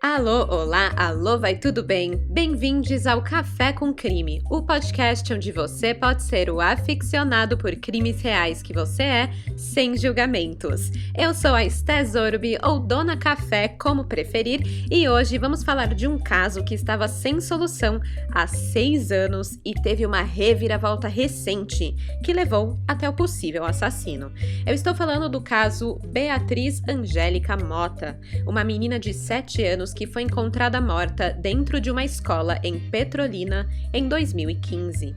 Alô, olá, alô, vai tudo bem? Bem-vindos ao Café com Crime, o podcast onde você pode ser o aficionado por crimes reais que você é, sem julgamentos. Eu sou a Esté Zorbi, ou Dona Café, como preferir, e hoje vamos falar de um caso que estava sem solução há 6 anos e teve uma reviravolta recente, que levou até o possível assassino. Eu estou falando do caso Beatriz Angélica Mota, uma menina de 7 anos que foi encontrada morta dentro de uma escola em Petrolina em 2015.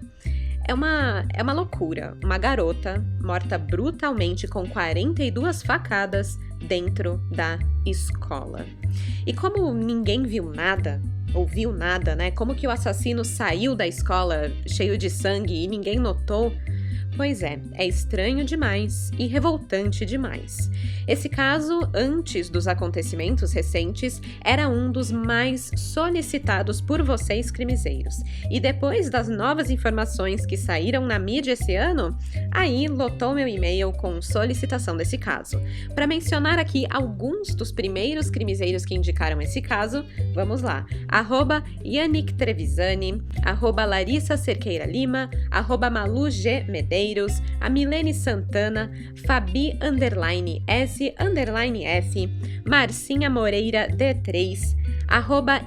É uma loucura, uma garota morta brutalmente com 42 facadas dentro da escola. E como ninguém viu nada, ouviu nada, né? Como que o assassino saiu da escola cheio de sangue e ninguém notou? Pois é estranho demais e revoltante demais. Esse caso, antes dos acontecimentos recentes, era um dos mais solicitados por vocês crimezeiros. E depois das novas informações que saíram na mídia esse ano, aí lotou meu e-mail com solicitação desse caso. Para mencionar aqui alguns dos primeiros crimezeiros que indicaram esse caso, vamos lá. @Yannick Trevisani, @Larissa Cerqueira Lima, @Malu G Medeiros, a Milene Santana, Fabi_S_F, Marcinha Moreira D3,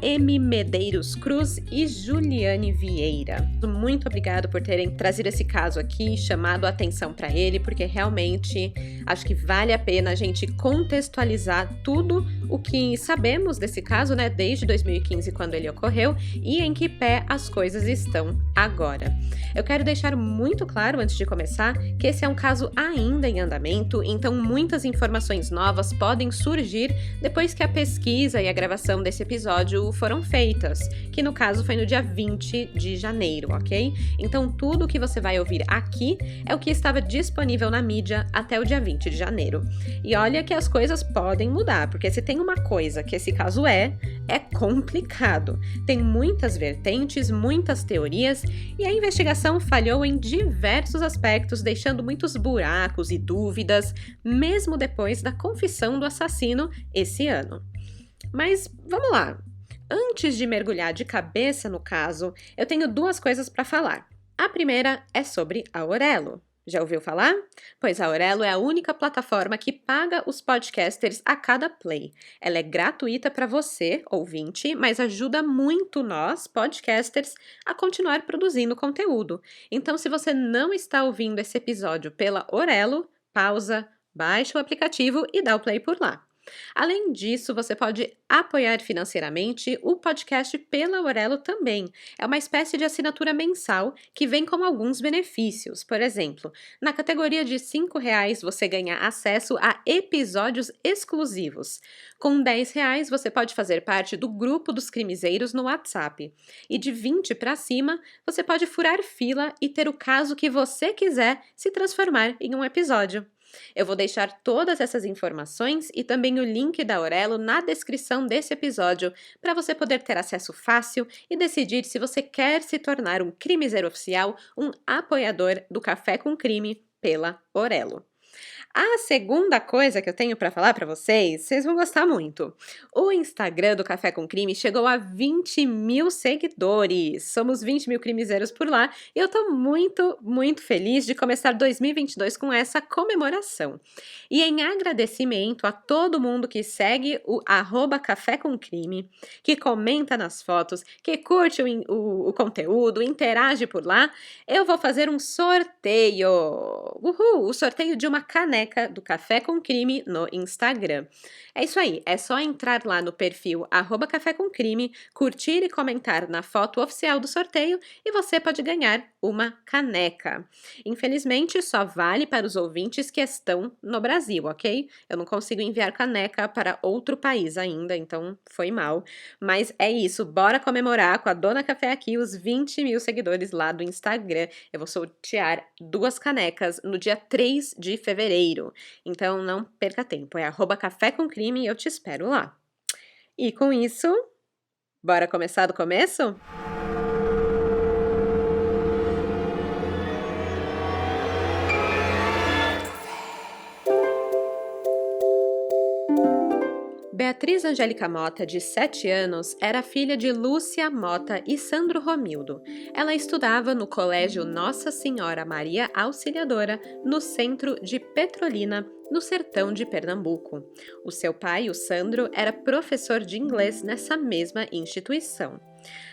@M Medeiros Cruz e Juliane Vieira. Muito obrigado por terem trazido esse caso aqui, chamado a atenção para ele, porque realmente acho que vale a pena a gente contextualizar tudo o que sabemos desse caso, né, desde 2015, quando ele ocorreu, e em que pé as coisas estão agora. Eu quero deixar muito claro, antes de começar, que esse é um caso ainda em andamento, então muitas informações novas podem surgir depois que a pesquisa e a gravação desse episódio foram feitas, que no caso foi no dia 20 de janeiro, ok? Então tudo que você vai ouvir aqui é o que estava disponível na mídia até o dia 20 de janeiro. E olha que as coisas podem mudar, porque se tem uma coisa que esse caso é complicado. Tem muitas vertentes, muitas teorias, e a investigação falhou em diversos aspectos, deixando muitos buracos e dúvidas, mesmo depois da confissão do assassino esse ano. Mas vamos lá. Antes de mergulhar de cabeça no caso, eu tenho 2 coisas para falar. A primeira é sobre a Aurelo. Já ouviu falar? Pois a Aurelo é a única plataforma que paga os podcasters a cada play. Ela é gratuita para você, ouvinte, mas ajuda muito nós, podcasters, a continuar produzindo conteúdo. Então, se você não está ouvindo esse episódio pela Aurelo, pausa, baixa o aplicativo e dá o play por lá. Além disso, você pode apoiar financeiramente o podcast pela Aurelo também. É uma espécie de assinatura mensal que vem com alguns benefícios. Por exemplo, na categoria de R$5 você ganha acesso a episódios exclusivos. Com R$10 você pode fazer parte do grupo dos crimezeiros no WhatsApp. E de 20 para cima, você pode furar fila e ter o caso que você quiser se transformar em um episódio. Eu vou deixar todas essas informações e também o link da Aurelo na descrição desse episódio para você poder ter acesso fácil e decidir se você quer se tornar um crimezeiro oficial, um apoiador do Café com Crime pela Aurelo. A segunda coisa que eu tenho para falar para vocês vão gostar muito. O Instagram do Café com Crime chegou a 20 mil seguidores. Somos 20 mil crimezeiros por lá e eu tô muito, muito feliz de começar 2022 com essa comemoração. E em agradecimento a todo mundo que segue o @Café com Crime, que comenta nas fotos, que curte o conteúdo, interage por lá, eu vou fazer um sorteio. Uhul! O sorteio de uma caneca do Café com Crime no Instagram. É isso aí, é só entrar lá no perfil @Café com Crime, curtir e comentar na foto oficial do sorteio e você pode ganhar uma caneca. Infelizmente, só vale para os ouvintes que estão no Brasil, ok? Eu não consigo enviar caneca para outro país ainda, então foi mal. Mas é isso, bora comemorar com a Dona Café aqui os 20 mil seguidores lá do Instagram. Eu vou sortear 2 canecas no dia 3 de fevereiro. Então não perca tempo, é @Café com Crime e eu te espero lá. E com isso, bora começar do começo? Beatriz Angélica Mota, de 7 anos, era filha de Lúcia Mota e Sandro Romildo. Ela estudava no Colégio Nossa Senhora Maria Auxiliadora, no centro de Petrolina, no sertão de Pernambuco. O seu pai, o Sandro, era professor de inglês nessa mesma instituição.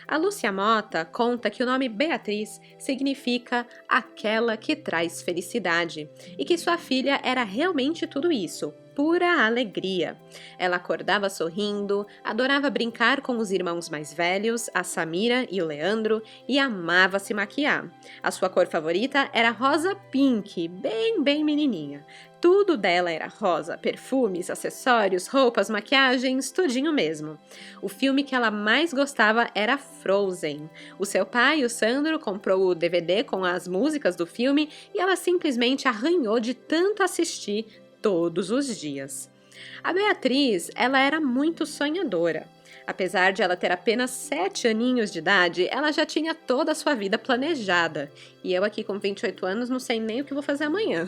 A Lúcia Mota conta que o nome Beatriz significa aquela que traz felicidade e que sua filha era realmente tudo isso, pura alegria. Ela acordava sorrindo, adorava brincar com os irmãos mais velhos, a Samira e o Leandro, e amava se maquiar. A sua cor favorita era rosa pink, bem menininha. Tudo dela era rosa, perfumes, acessórios, roupas, maquiagens, tudinho mesmo. O filme que ela mais gostava era Frozen. O seu pai, o Sandro, comprou o DVD com as músicas do filme e ela simplesmente arranhou de tanto assistir todos os dias. A Beatriz, ela era muito sonhadora. Apesar de ela ter apenas 7 aninhos de idade, ela já tinha toda a sua vida planejada. E eu aqui com 28 anos não sei nem o que vou fazer amanhã.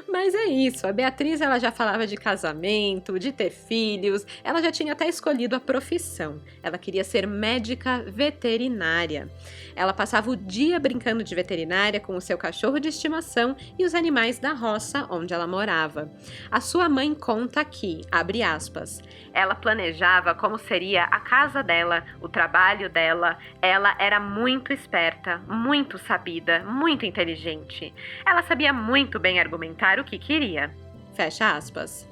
Mas é isso, a Beatriz ela já falava de casamento, de ter filhos, ela já tinha até escolhido a profissão. Ela queria ser médica veterinária. Ela passava o dia brincando de veterinária com o seu cachorro de estimação e os animais da roça onde ela morava. A sua mãe conta aqui, abre aspas, ela planejava como seria a casa dela, o trabalho dela. Ela era muito esperta, muito sabida, muito inteligente. Ela sabia muito bem argumentar o que queria. Fecha aspas.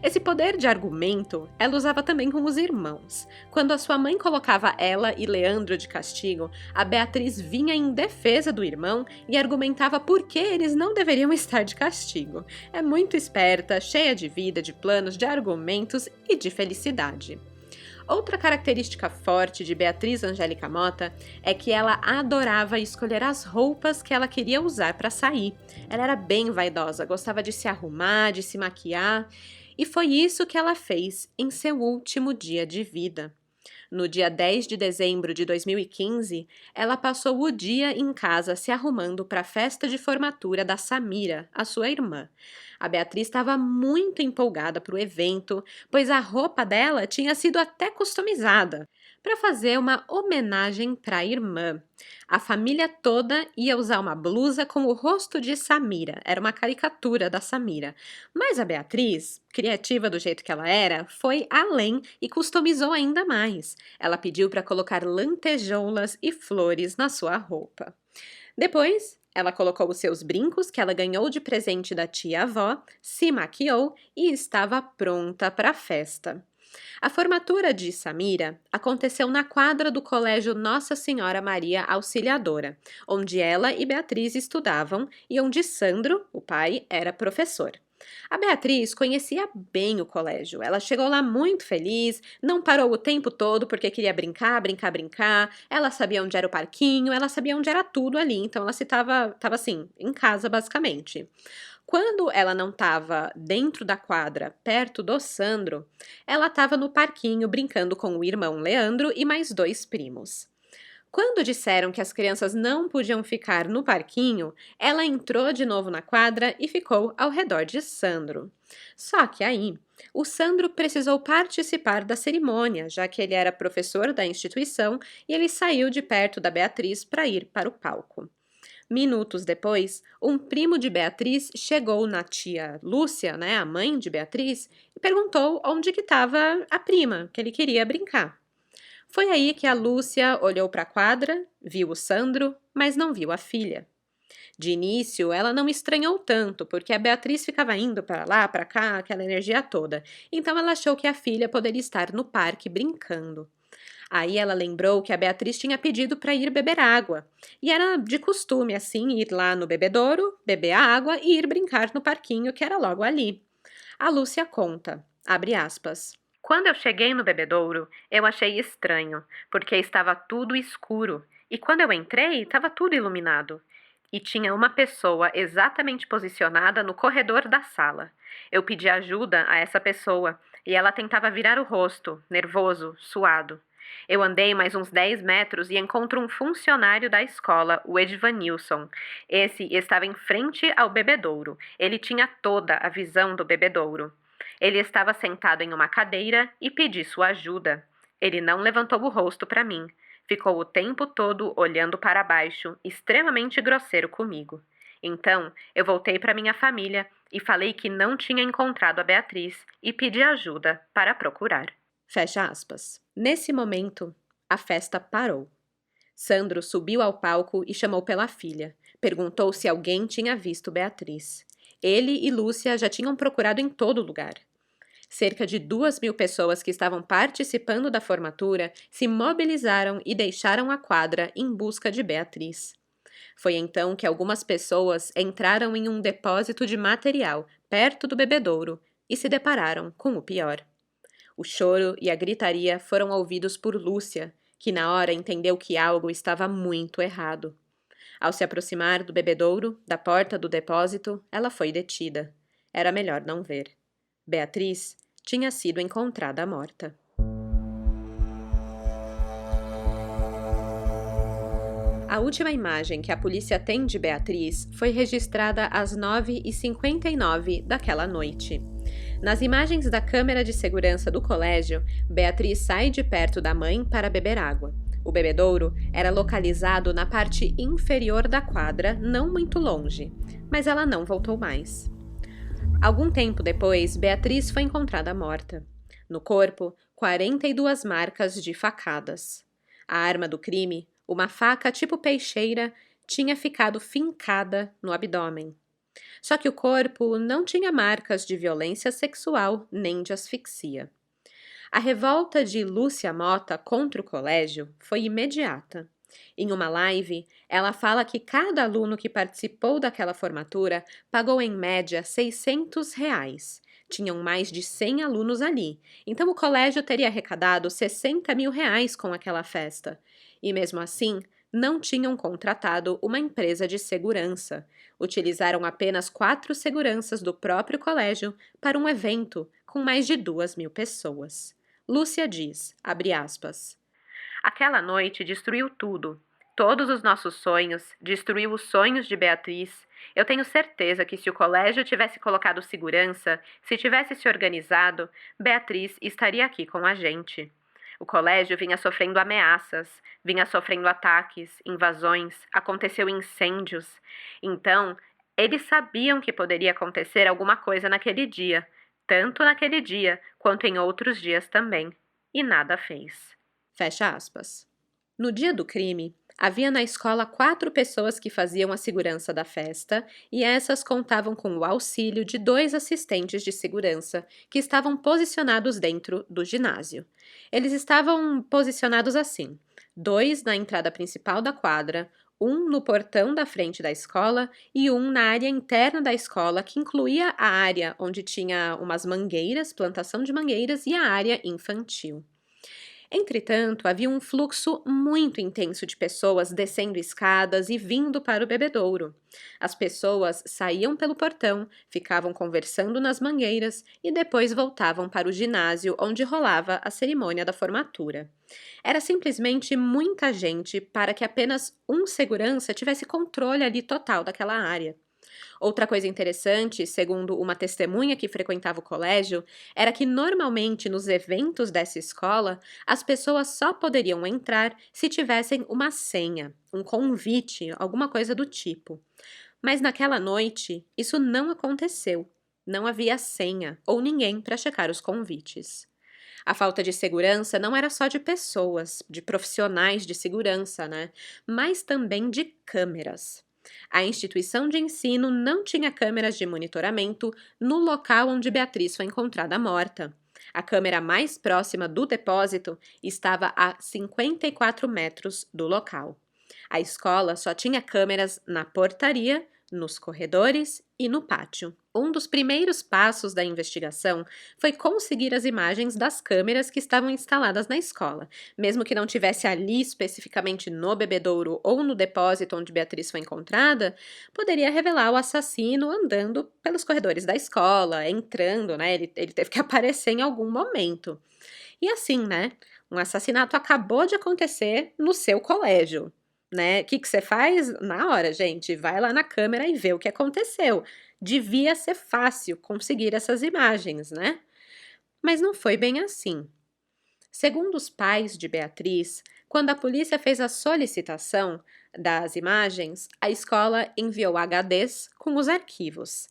Esse poder de argumento ela usava também com os irmãos. Quando a sua mãe colocava ela e Leandro de castigo, a Beatriz vinha em defesa do irmão e argumentava por que eles não deveriam estar de castigo. É muito esperta, cheia de vida, de planos, de argumentos e de felicidade. Outra característica forte de Beatriz Angélica Mota é que ela adorava escolher as roupas que ela queria usar para sair. Ela era bem vaidosa, gostava de se arrumar, de se maquiar, e foi isso que ela fez em seu último dia de vida. No dia 10 de dezembro de 2015, ela passou o dia em casa se arrumando para a festa de formatura da Samira, a sua irmã. A Beatriz estava muito empolgada para o evento, pois a roupa dela tinha sido até customizada para fazer uma homenagem para a irmã. A família toda ia usar uma blusa com o rosto de Samira, era uma caricatura da Samira. Mas a Beatriz, criativa do jeito que ela era, foi além e customizou ainda mais. Ela pediu para colocar lantejoulas e flores na sua roupa. Depois, ela colocou os seus brincos que ela ganhou de presente da tia-avó, se maquiou e estava pronta para a festa. A formatura de Samira aconteceu na quadra do Colégio Nossa Senhora Maria Auxiliadora, onde ela e Beatriz estudavam e onde Sandro, o pai, era professor. A Beatriz conhecia bem o colégio. Ela chegou lá muito feliz, não parou o tempo todo porque queria brincar. Ela sabia onde era o parquinho, ela sabia onde era tudo ali, então ela estava assim, em casa basicamente. Quando ela não estava dentro da quadra, perto do Sandro, ela estava no parquinho brincando com o irmão Leandro e mais 2 primos. Quando disseram que as crianças não podiam ficar no parquinho, ela entrou de novo na quadra e ficou ao redor de Sandro. Só que aí, o Sandro precisou participar da cerimônia, já que ele era professor da instituição e ele saiu de perto da Beatriz para ir para o palco. Minutos depois, um primo de Beatriz chegou na tia Lúcia, né, a mãe de Beatriz, e perguntou onde que estava a prima, que ele queria brincar. Foi aí que a Lúcia olhou para a quadra, viu o Sandro, mas não viu a filha. De início, ela não estranhou tanto, porque a Beatriz ficava indo para lá, para cá, aquela energia toda. Então ela achou que a filha poderia estar no parque brincando. Aí ela lembrou que a Beatriz tinha pedido para ir beber água. E era de costume, assim, ir lá no bebedouro, beber a água e ir brincar no parquinho que era logo ali. A Lúcia conta, abre aspas. Quando eu cheguei no bebedouro, eu achei estranho, porque estava tudo escuro. E quando eu entrei, estava tudo iluminado. E tinha uma pessoa exatamente posicionada no corredor da sala. Eu pedi ajuda a essa pessoa e ela tentava virar o rosto, nervoso, suado. Eu andei mais uns 10 metros e encontro um funcionário da escola, o Edvanilson. Esse estava em frente ao bebedouro. Ele tinha toda a visão do bebedouro. Ele estava sentado em uma cadeira e pedi sua ajuda. Ele não levantou o rosto para mim. Ficou o tempo todo olhando para baixo, extremamente grosseiro comigo. Então, eu voltei para minha família e falei que não tinha encontrado a Beatriz e pedi ajuda para procurar. Fecha aspas. Nesse momento, a festa parou. Sandro subiu ao palco e chamou pela filha. Perguntou se alguém tinha visto Beatriz. Ele e Lúcia já tinham procurado em todo lugar. Cerca de 2.000 pessoas que estavam participando da formatura se mobilizaram e deixaram a quadra em busca de Beatriz. Foi então que algumas pessoas entraram em um depósito de material perto do bebedouro e se depararam com o pior. O choro e a gritaria foram ouvidos por Lúcia, que na hora entendeu que algo estava muito errado. Ao se aproximar do bebedouro, da porta do depósito, ela foi detida. Era melhor não ver. Beatriz tinha sido encontrada morta. A última imagem que a polícia tem de Beatriz foi registrada às 9h59 daquela noite. Nas imagens da câmera de segurança do colégio, Beatriz sai de perto da mãe para beber água. O bebedouro era localizado na parte inferior da quadra, não muito longe, mas ela não voltou mais. Algum tempo depois, Beatriz foi encontrada morta. No corpo, 42 marcas de facadas. A arma do crime, uma faca tipo peixeira, tinha ficado fincada no abdômen. Só que o corpo não tinha marcas de violência sexual nem de asfixia. A revolta de Lúcia Mota contra o colégio foi imediata. Em uma live, ela fala que cada aluno que participou daquela formatura pagou em média R$ 600. Tinham mais de 100 alunos ali, então o colégio teria arrecadado R$ 60 mil com aquela festa. E mesmo assim, não tinham contratado uma empresa de segurança. Utilizaram apenas 4 seguranças do próprio colégio para um evento com mais de 2.000 pessoas. Lúcia diz, abre aspas, aquela noite destruiu tudo. Todos os nossos sonhos, destruiu os sonhos de Beatriz. Eu tenho certeza que se o colégio tivesse colocado segurança, se tivesse se organizado, Beatriz estaria aqui com a gente. O colégio vinha sofrendo ameaças, vinha sofrendo ataques, invasões, aconteceu incêndios. Então, eles sabiam que poderia acontecer alguma coisa naquele dia, tanto naquele dia quanto em outros dias também. E nada fez. Fecha aspas. No dia do crime, havia na escola 4 pessoas que faziam a segurança da festa e essas contavam com o auxílio de 2 assistentes de segurança que estavam posicionados dentro do ginásio. Eles estavam posicionados assim, 2 na entrada principal da quadra, 1 no portão da frente da escola e 1 na área interna da escola, que incluía a área onde tinha umas mangueiras, plantação de mangueiras e a área infantil. Entretanto, havia um fluxo muito intenso de pessoas descendo escadas e vindo para o bebedouro. As pessoas saíam pelo portão, ficavam conversando nas mangueiras e depois voltavam para o ginásio onde rolava a cerimônia da formatura. Era simplesmente muita gente para que apenas um segurança tivesse controle ali total daquela área. Outra coisa interessante, segundo uma testemunha que frequentava o colégio, era que normalmente nos eventos dessa escola, as pessoas só poderiam entrar se tivessem uma senha, um convite, alguma coisa do tipo. Mas naquela noite, isso não aconteceu. Não havia senha ou ninguém para checar os convites. A falta de segurança não era só de pessoas, de profissionais de segurança, né? Mas também de câmeras. A instituição de ensino não tinha câmeras de monitoramento no local onde Beatriz foi encontrada morta. A câmera mais próxima do depósito estava a 54 metros do local. A escola só tinha câmeras na portaria, nos corredores e no pátio. Um dos primeiros passos da investigação foi conseguir as imagens das câmeras que estavam instaladas na escola. Mesmo que não tivesse ali especificamente no bebedouro ou no depósito onde Beatriz foi encontrada, poderia revelar o assassino andando pelos corredores da escola, entrando, né? Ele teve que aparecer em algum momento. E assim, né? Um assassinato acabou de acontecer no seu colégio. Né? O que você faz? Na hora, gente, vai lá na câmera e vê o que aconteceu. Devia ser fácil conseguir essas imagens, né? Mas não foi bem assim. Segundo os pais de Beatriz, quando a polícia fez a solicitação das imagens, a escola enviou HDs com os arquivos.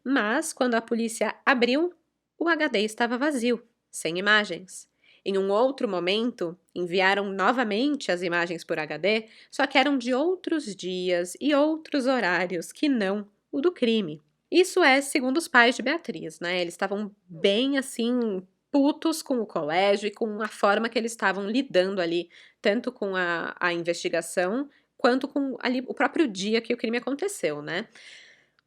Mas, quando a polícia abriu, o HD estava vazio, sem imagens. Em um outro momento, enviaram novamente as imagens por HD, só que eram de outros dias e outros horários que não o do crime. Isso é segundo os pais de Beatriz, né? Eles estavam bem assim putos com o colégio e com a forma que eles estavam lidando ali, tanto com a investigação, quanto com ali o próprio dia que o crime aconteceu, né?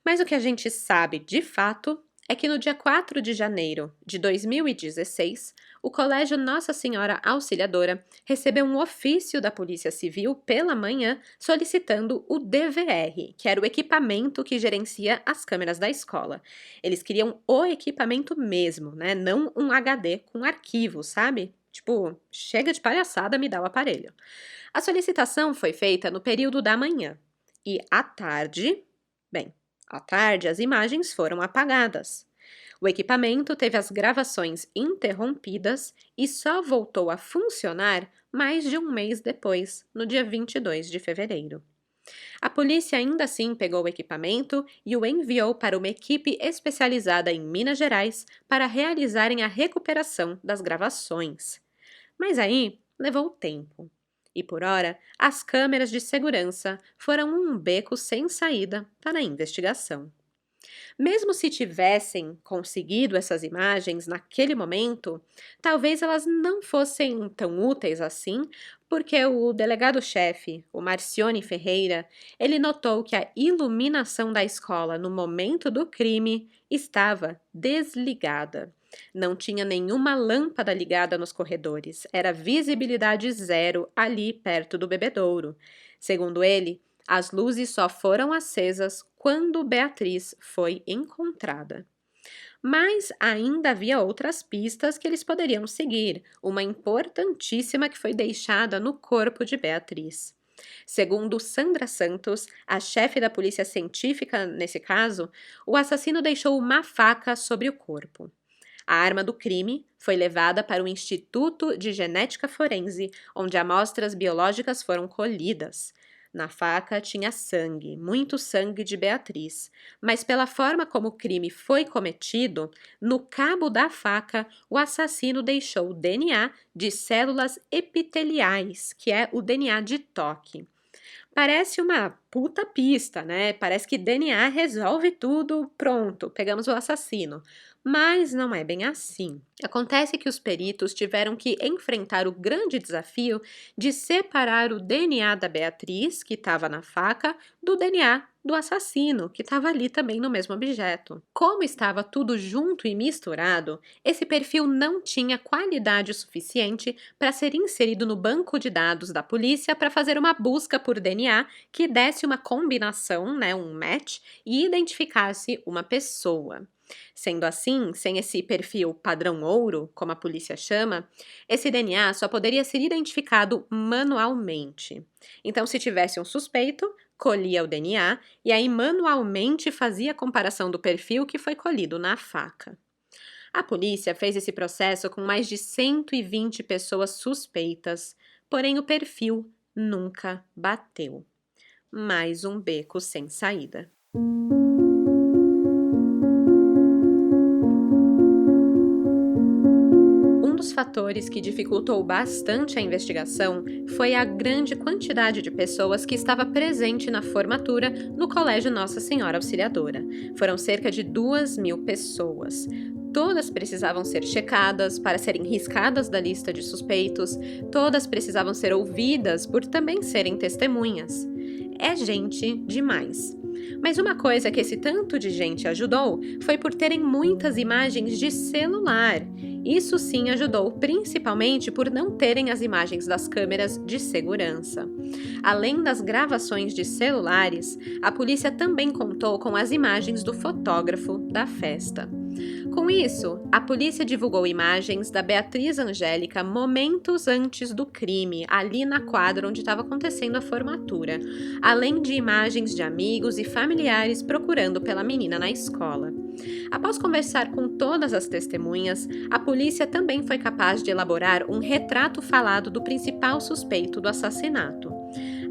Mas o que a gente sabe de fato é que no dia 4 de janeiro de 2016, o Colégio Nossa Senhora Auxiliadora recebeu um ofício da Polícia Civil pela manhã solicitando o DVR, que era o equipamento que gerencia as câmeras da escola. Eles queriam o equipamento mesmo, né? Não um HD com arquivo, sabe? Tipo, chega de palhaçada, me dá o aparelho. A solicitação foi feita no período da manhã e à tarde, bem, à tarde, as imagens foram apagadas. O equipamento teve as gravações interrompidas e só voltou a funcionar mais de um mês depois, no dia 22 de fevereiro. A polícia ainda assim pegou o equipamento e o enviou para uma equipe especializada em Minas Gerais para realizarem a recuperação das gravações. Mas aí levou tempo. E por hora, as câmeras de segurança foram um beco sem saída para a investigação. Mesmo se tivessem conseguido essas imagens naquele momento, talvez elas não fossem tão úteis assim, porque o delegado-chefe, o Marcione Ferreira, ele notou que a iluminação da escola no momento do crime estava desligada. Não tinha nenhuma lâmpada ligada nos corredores, era visibilidade zero ali perto do bebedouro. Segundo ele, as luzes só foram acesas quando Beatriz foi encontrada. Mas ainda havia outras pistas que eles poderiam seguir, uma importantíssima que foi deixada no corpo de Beatriz. Segundo Sandra Santos, a chefe da polícia científica nesse caso, o assassino deixou uma faca sobre o corpo. A arma do crime foi levada para o Instituto de Genética Forense, onde amostras biológicas foram colhidas. Na faca tinha sangue, muito sangue de Beatriz, mas pela forma como o crime foi cometido, no cabo da faca, o assassino deixou o DNA de células epiteliais, que é o DNA de toque. Parece uma puta pista, né? Parece que DNA resolve tudo, pronto, pegamos o assassino. Mas não é bem assim. Acontece que os peritos tiveram que enfrentar o grande desafio de separar o DNA da Beatriz, que estava na faca, do DNA do assassino, que estava ali também no mesmo objeto. Como estava tudo junto e misturado, esse perfil não tinha qualidade suficiente para ser inserido no banco de dados da polícia para fazer uma busca por DNA que desse uma combinação, né, um match, e identificasse uma pessoa. Sendo assim, sem esse perfil padrão ouro, como a polícia chama, esse DNA só poderia ser identificado manualmente. Então, se tivesse um suspeito, colhia o DNA e aí manualmente fazia a comparação do perfil que foi colhido na faca. A polícia fez esse processo com mais de 120 pessoas suspeitas, porém o perfil nunca bateu. Mais um beco sem saída. Um dos fatores que dificultou bastante a investigação foi a grande quantidade de pessoas que estava presente na formatura no Colégio Nossa Senhora Auxiliadora. Foram cerca de 2.000 pessoas. Todas precisavam ser checadas para serem riscadas da lista de suspeitos, todas precisavam ser ouvidas por também serem testemunhas. É gente demais. Mas uma coisa que esse tanto de gente ajudou foi por terem muitas imagens de celular. Isso sim ajudou, principalmente por não terem as imagens das câmeras de segurança. Além das gravações de celulares, a polícia também contou com as imagens do fotógrafo da festa. Com isso, a polícia divulgou imagens da Beatriz Angélica momentos antes do crime, ali na quadra onde estava acontecendo a formatura, além de imagens de amigos e familiares procurando pela menina na escola. Após conversar com todas as testemunhas, a polícia também foi capaz de elaborar um retrato falado do principal suspeito do assassinato.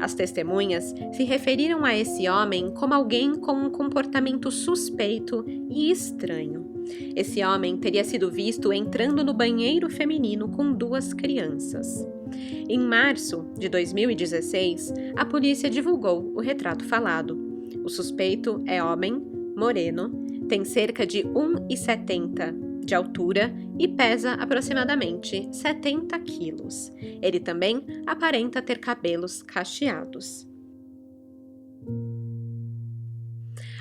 As testemunhas se referiram a esse homem como alguém com um comportamento suspeito e estranho. Esse homem teria sido visto entrando no banheiro feminino com 2 crianças. Em março de 2016, a polícia divulgou o retrato falado. O suspeito é homem, moreno, tem cerca de 1,70 de altura e pesa aproximadamente 70 quilos. Ele também aparenta ter cabelos cacheados.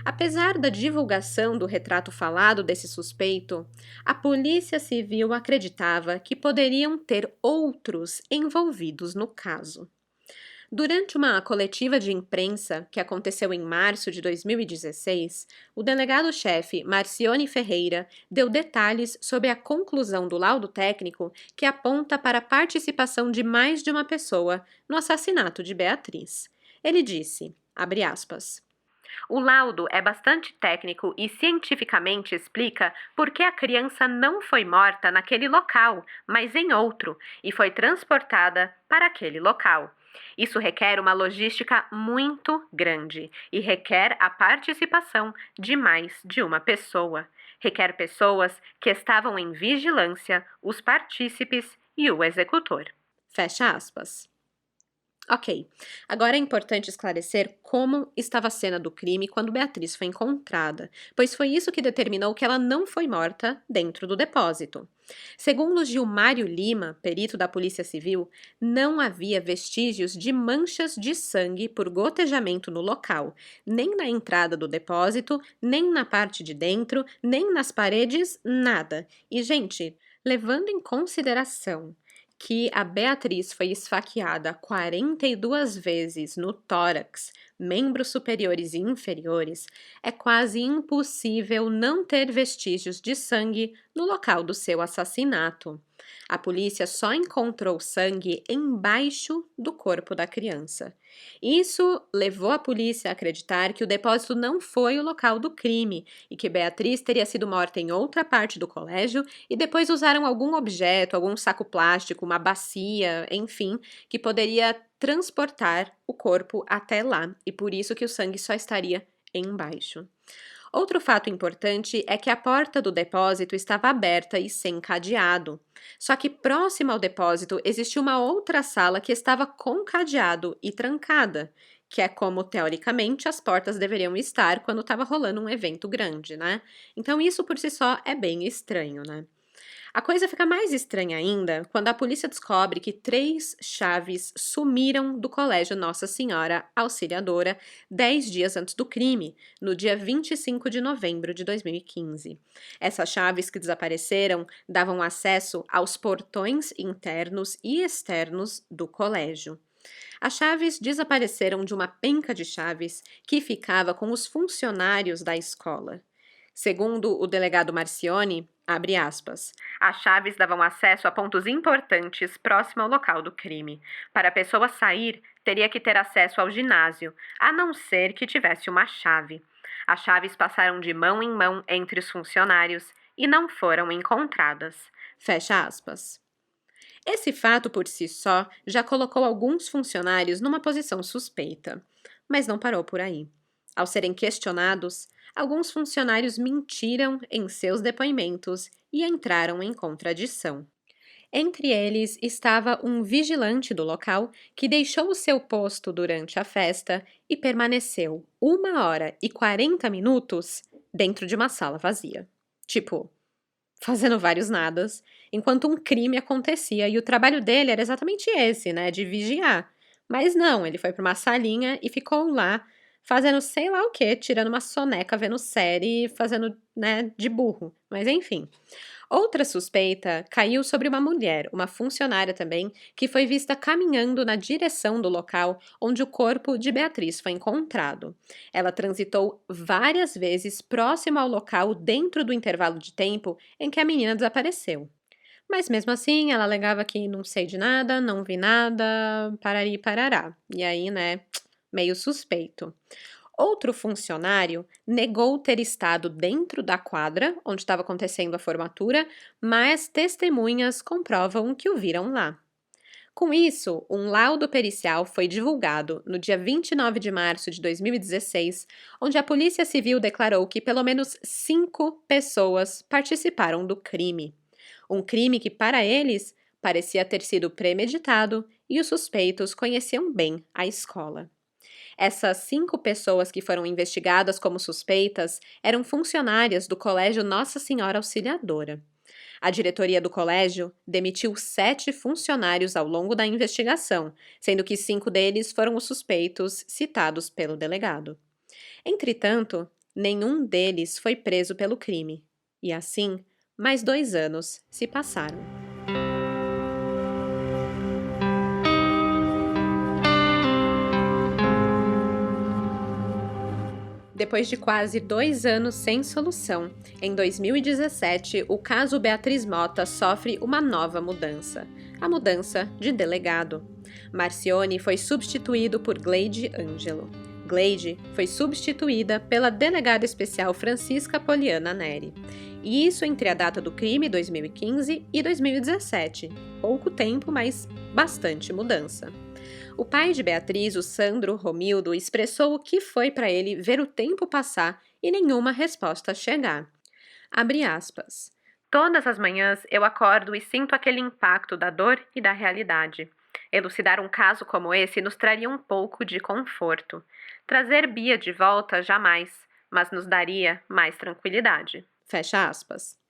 Apesar da divulgação do retrato falado desse suspeito, a Polícia Civil acreditava que poderiam ter outros envolvidos no caso. Durante uma coletiva de imprensa que aconteceu em março de 2016, o delegado-chefe Marcione Ferreira deu detalhes sobre a conclusão do laudo técnico que aponta para a participação de mais de uma pessoa no assassinato de Beatriz. Ele disse, abre aspas, o laudo é bastante técnico e cientificamente explica por que a criança não foi morta naquele local, mas em outro, e foi transportada para aquele local. Isso requer uma logística muito grande e requer a participação de mais de uma pessoa. Requer pessoas que estavam em vigilância, os partícipes e o executor. Fecha aspas. Ok, agora é importante esclarecer como estava a cena do crime quando Beatriz foi encontrada, pois foi isso que determinou que ela não foi morta dentro do depósito. Segundo Gilmário Lima, perito da Polícia Civil, não havia vestígios de manchas de sangue por gotejamento no local, nem na entrada do depósito, nem na parte de dentro, nem nas paredes, nada. E, gente, levando em consideração que a Beatriz foi esfaqueada 42 vezes no tórax, membros superiores e inferiores, é quase impossível não ter vestígios de sangue no local do seu assassinato. A polícia só encontrou sangue embaixo do corpo da criança. Isso levou a polícia a acreditar que o depósito não foi o local do crime e que Beatriz teria sido morta em outra parte do colégio e depois usaram algum objeto, algum saco plástico, uma bacia, enfim, que poderia transportar o corpo até lá e por isso que o sangue só estaria embaixo. Outro fato importante é que a porta do depósito estava aberta e sem cadeado. Só que próximo ao depósito existia uma outra sala que estava com cadeado e trancada, que é como, teoricamente, as portas deveriam estar quando estava rolando um evento grande, né? Então isso por si só é bem estranho, né? A coisa fica mais estranha ainda quando a polícia descobre que 3 chaves sumiram do Colégio Nossa Senhora Auxiliadora 10 dias antes do crime, no dia 25 de novembro de 2015. Essas chaves que desapareceram davam acesso aos portões internos e externos do colégio. As chaves desapareceram de uma penca de chaves que ficava com os funcionários da escola. Segundo o delegado Marcione, abre aspas, as chaves davam acesso a pontos importantes próximo ao local do crime. Para a pessoa sair, teria que ter acesso ao ginásio, a não ser que tivesse uma chave. As chaves passaram de mão em mão entre os funcionários e não foram encontradas. Fecha aspas. Esse fato por si só já colocou alguns funcionários numa posição suspeita, mas não parou por aí. Ao serem questionados, alguns funcionários mentiram em seus depoimentos e entraram em contradição. Entre eles estava um vigilante do local que deixou o seu posto durante a festa e permaneceu 1 hora e 40 minutos dentro de uma sala vazia. Tipo, fazendo vários nadas, enquanto um crime acontecia e o trabalho dele era exatamente esse, né, de vigiar. Mas não, ele foi para uma salinha e ficou lá fazendo sei lá o quê, tirando uma soneca, vendo série, fazendo, né, de burro. Mas enfim. Outra suspeita caiu sobre uma mulher, uma funcionária também, que foi vista caminhando na direção do local onde o corpo de Beatriz foi encontrado. Ela transitou várias vezes próximo ao local dentro do intervalo de tempo em que a menina desapareceu. Mas mesmo assim, ela alegava que não sei de nada, não vi nada, parari parará. E aí, né, meio suspeito. Outro funcionário negou ter estado dentro da quadra onde estava acontecendo a formatura, mas testemunhas comprovam que o viram lá. Com isso, um laudo pericial foi divulgado no dia 29 de março de 2016, onde a Polícia Civil declarou que pelo menos 5 pessoas participaram do crime. Um crime que, para eles, parecia ter sido premeditado e os suspeitos conheciam bem a escola. Essas 5 pessoas que foram investigadas como suspeitas eram funcionárias do Colégio Nossa Senhora Auxiliadora. A diretoria do colégio demitiu 7 funcionários ao longo da investigação, sendo que 5 deles foram os suspeitos citados pelo delegado. Entretanto, nenhum deles foi preso pelo crime. E assim, mais 2 anos se passaram. Depois de quase 2 anos sem solução, em 2017, o caso Beatriz Mota sofre uma nova mudança, a mudança de delegado. Marcione foi substituído por Gleide Ângelo. Gleide foi substituída pela delegada especial Francisca Poliana Neri. E isso entre a data do crime, 2015, e 2017. Pouco tempo, mas bastante mudança. O pai de Beatriz, o Sandro Romildo, expressou o que foi para ele ver o tempo passar e nenhuma resposta chegar. Abre aspas. Todas as manhãs eu acordo e sinto aquele impacto da dor e da realidade. Elucidar um caso como esse nos traria um pouco de conforto. Trazer Bia de volta, jamais, mas nos daria mais tranquilidade. Fecha aspas.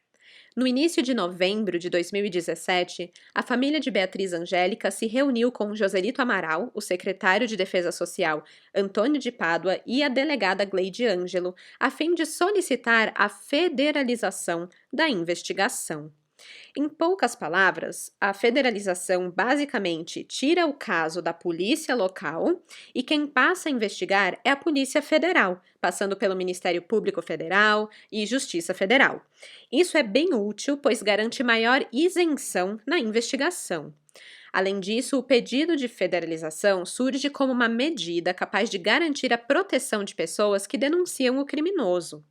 No início de novembro de 2017, a família de Beatriz Angélica se reuniu com Joselito Amaral, o secretário de Defesa Social Antônio de Pádua e a delegada Gleide Ângelo, a fim de solicitar a federalização da investigação. Em poucas palavras, a federalização basicamente tira o caso da polícia local e quem passa a investigar é a Polícia Federal, passando pelo Ministério Público Federal e Justiça Federal. Isso é bem útil, pois garante maior isenção na investigação. Além disso, o pedido de federalização surge como uma medida capaz de garantir a proteção de pessoas que denunciam o criminoso.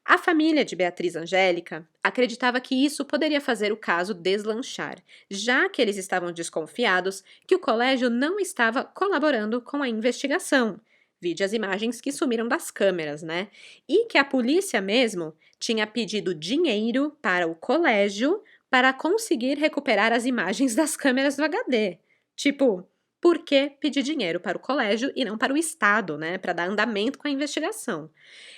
A família de Beatriz Angélica acreditava que isso poderia fazer o caso deslanchar, já que eles estavam desconfiados que o colégio não estava colaborando com a investigação. Vide as imagens que sumiram das câmeras, né? E que a polícia mesmo tinha pedido dinheiro para o colégio para conseguir recuperar as imagens das câmeras do HD. Tipo, por que pedir dinheiro para o colégio e não para o Estado, né? Para dar andamento com a investigação.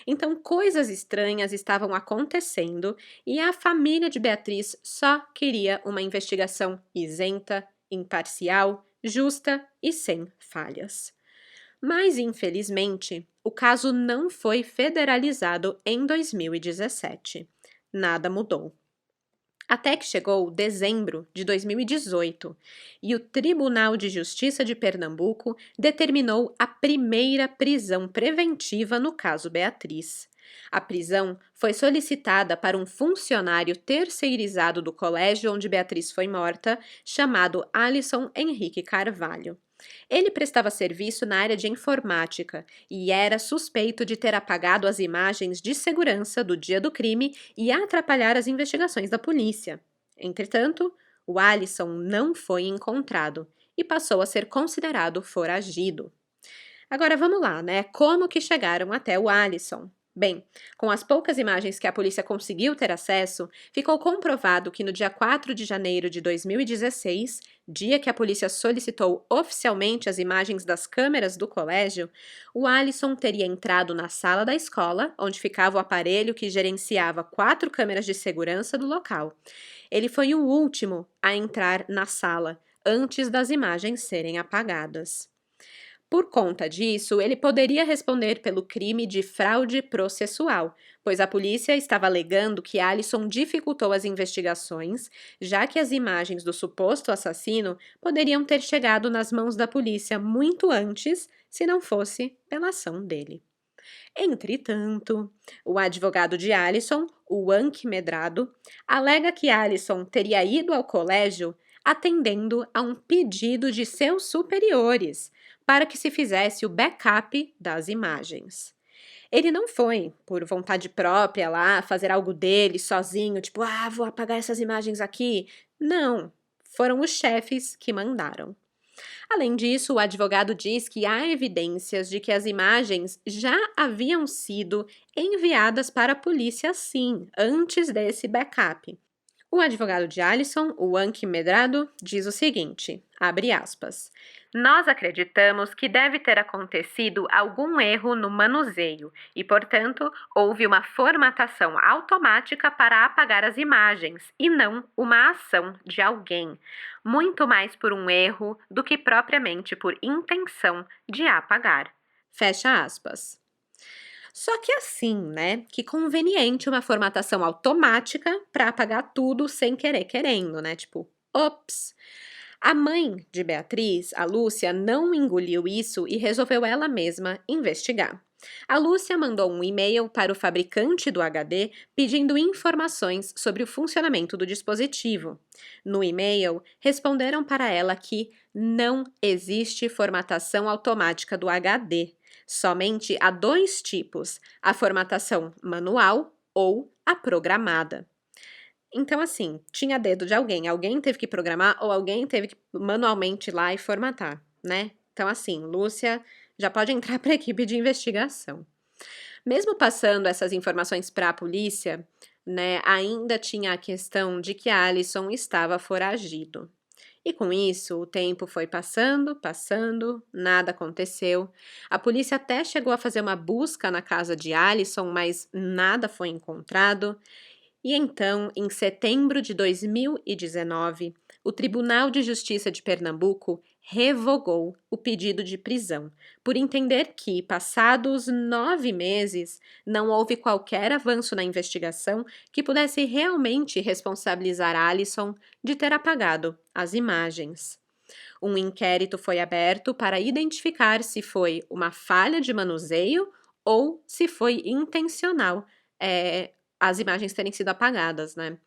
Então, coisas estranhas estavam acontecendo e a família de Beatriz só queria uma investigação isenta, imparcial, justa e sem falhas. Mas, infelizmente, o caso não foi federalizado em 2017. Nada mudou. Até que chegou dezembro de 2018 e o Tribunal de Justiça de Pernambuco determinou a primeira prisão preventiva no caso Beatriz. A prisão foi solicitada para um funcionário terceirizado do colégio onde Beatriz foi morta, chamado Alisson Henrique Carvalho. Ele prestava serviço na área de informática e era suspeito de ter apagado as imagens de segurança do dia do crime e atrapalhar as investigações da polícia. Entretanto, o Alisson não foi encontrado e passou a ser considerado foragido. Agora vamos lá, né? Como que chegaram até o Alisson? Bem, com as poucas imagens que a polícia conseguiu ter acesso, ficou comprovado que no dia 4 de janeiro de 2016, dia que a polícia solicitou oficialmente as imagens das câmeras do colégio, o Alisson teria entrado na sala da escola, onde ficava o aparelho que gerenciava 4 câmeras de segurança do local. Ele foi o último a entrar na sala, antes das imagens serem apagadas. Por conta disso, ele poderia responder pelo crime de fraude processual, pois a polícia estava alegando que Alison dificultou as investigações, já que as imagens do suposto assassino poderiam ter chegado nas mãos da polícia muito antes, se não fosse pela ação dele. Entretanto, o advogado de Alison, o Anki Medrado, alega que Alison teria ido ao colégio atendendo a um pedido de seus superiores para que se fizesse o backup das imagens. Ele não foi, por vontade própria, lá fazer algo dele sozinho, tipo, vou apagar essas imagens aqui. Não, foram os chefes que mandaram. Além disso, o advogado diz que há evidências de que as imagens já haviam sido enviadas para a polícia sim, antes desse backup. O advogado de Alison, o Anki Medrado, diz o seguinte, abre aspas, nós acreditamos que deve ter acontecido algum erro no manuseio e, portanto, houve uma formatação automática para apagar as imagens e não uma ação de alguém, muito mais por um erro do que propriamente por intenção de apagar. Fecha aspas. Só que assim, né? Que conveniente uma formatação automática para apagar tudo sem querer querendo, né? Tipo, ops! A mãe de Beatriz, a Lúcia, não engoliu isso e resolveu ela mesma investigar. A Lúcia mandou um e-mail para o fabricante do HD pedindo informações sobre o funcionamento do dispositivo. No e-mail, responderam para ela que não existe formatação automática do HD. Somente há dois tipos, a formatação manual ou a programada. Então, assim, tinha dedo de alguém. Alguém teve que programar ou alguém teve que manualmente ir lá e formatar, né? Então, assim, Lúcia já pode entrar para a equipe de investigação. Mesmo passando essas informações para a polícia, né, ainda tinha a questão de que Alison estava foragido. E com isso, o tempo foi passando, nada aconteceu. A polícia até chegou a fazer uma busca na casa de Alison, mas nada foi encontrado. E então, em setembro de 2019, o Tribunal de Justiça de Pernambuco revogou o pedido de prisão, por entender que, passados 9 meses, não houve qualquer avanço na investigação que pudesse realmente responsabilizar Alison de ter apagado as imagens. Um inquérito foi aberto para identificar se foi uma falha de manuseio ou se foi intencional, as imagens terem sido apagadas, né?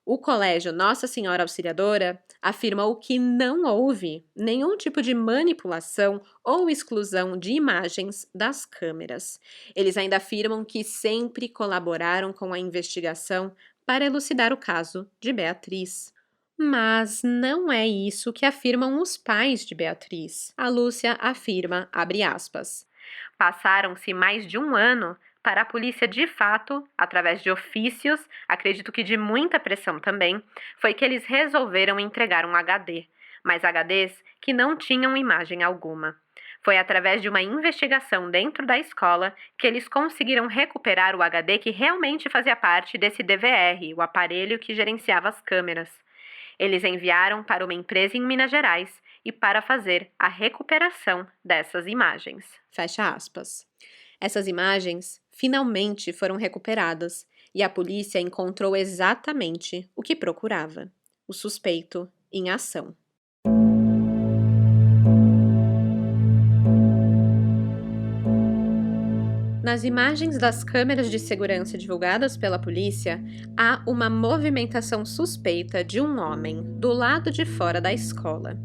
O colégio Nossa Senhora Auxiliadora afirmou que não houve nenhum tipo de manipulação ou exclusão de imagens das câmeras. Eles ainda afirmam que sempre colaboraram com a investigação para elucidar o caso de Beatriz. Mas não é isso que afirmam os pais de Beatriz. A Lúcia afirma, abre aspas, passaram-se mais de um ano para a polícia, de fato, através de ofícios, acredito que de muita pressão também, foi que eles resolveram entregar um HD, mas HDs que não tinham imagem alguma. Foi através de uma investigação dentro da escola que eles conseguiram recuperar o HD que realmente fazia parte desse DVR, o aparelho que gerenciava as câmeras. Eles enviaram para uma empresa em Minas Gerais e para fazer a recuperação dessas imagens. Fecha aspas. Essas imagens finalmente foram recuperadas e a polícia encontrou exatamente o que procurava: o suspeito em ação. Nas imagens das câmeras de segurança divulgadas pela polícia, há uma movimentação suspeita de um homem do lado de fora da escola.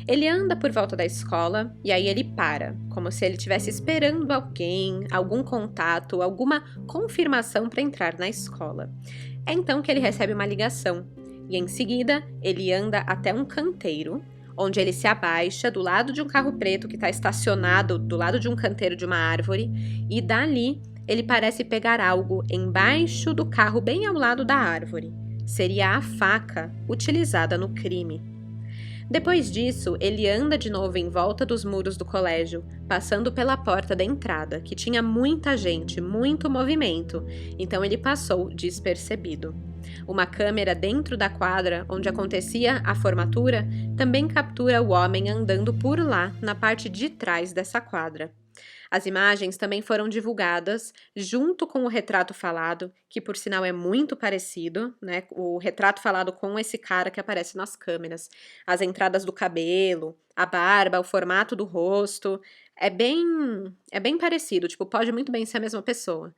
Ele anda por volta da escola e aí ele para, como se ele estivesse esperando alguém, algum contato, alguma confirmação para entrar na escola. É então que ele recebe uma ligação e em seguida ele anda até um canteiro, onde ele se abaixa do lado de um carro preto que está estacionado do lado de um canteiro de uma árvore e dali ele parece pegar algo embaixo do carro bem ao lado da árvore. Seria a faca utilizada no crime. Depois disso, ele anda de novo em volta dos muros do colégio, passando pela porta da entrada, que tinha muita gente, muito movimento, então ele passou despercebido. Uma câmera dentro da quadra onde acontecia a formatura também captura o homem andando por lá, na parte de trás dessa quadra. As imagens também foram divulgadas junto com o retrato falado, que por sinal é muito parecido, né? O retrato falado com esse cara que aparece nas câmeras. As entradas do cabelo, a barba, o formato do rosto, é bem parecido, tipo, pode muito bem ser a mesma pessoa.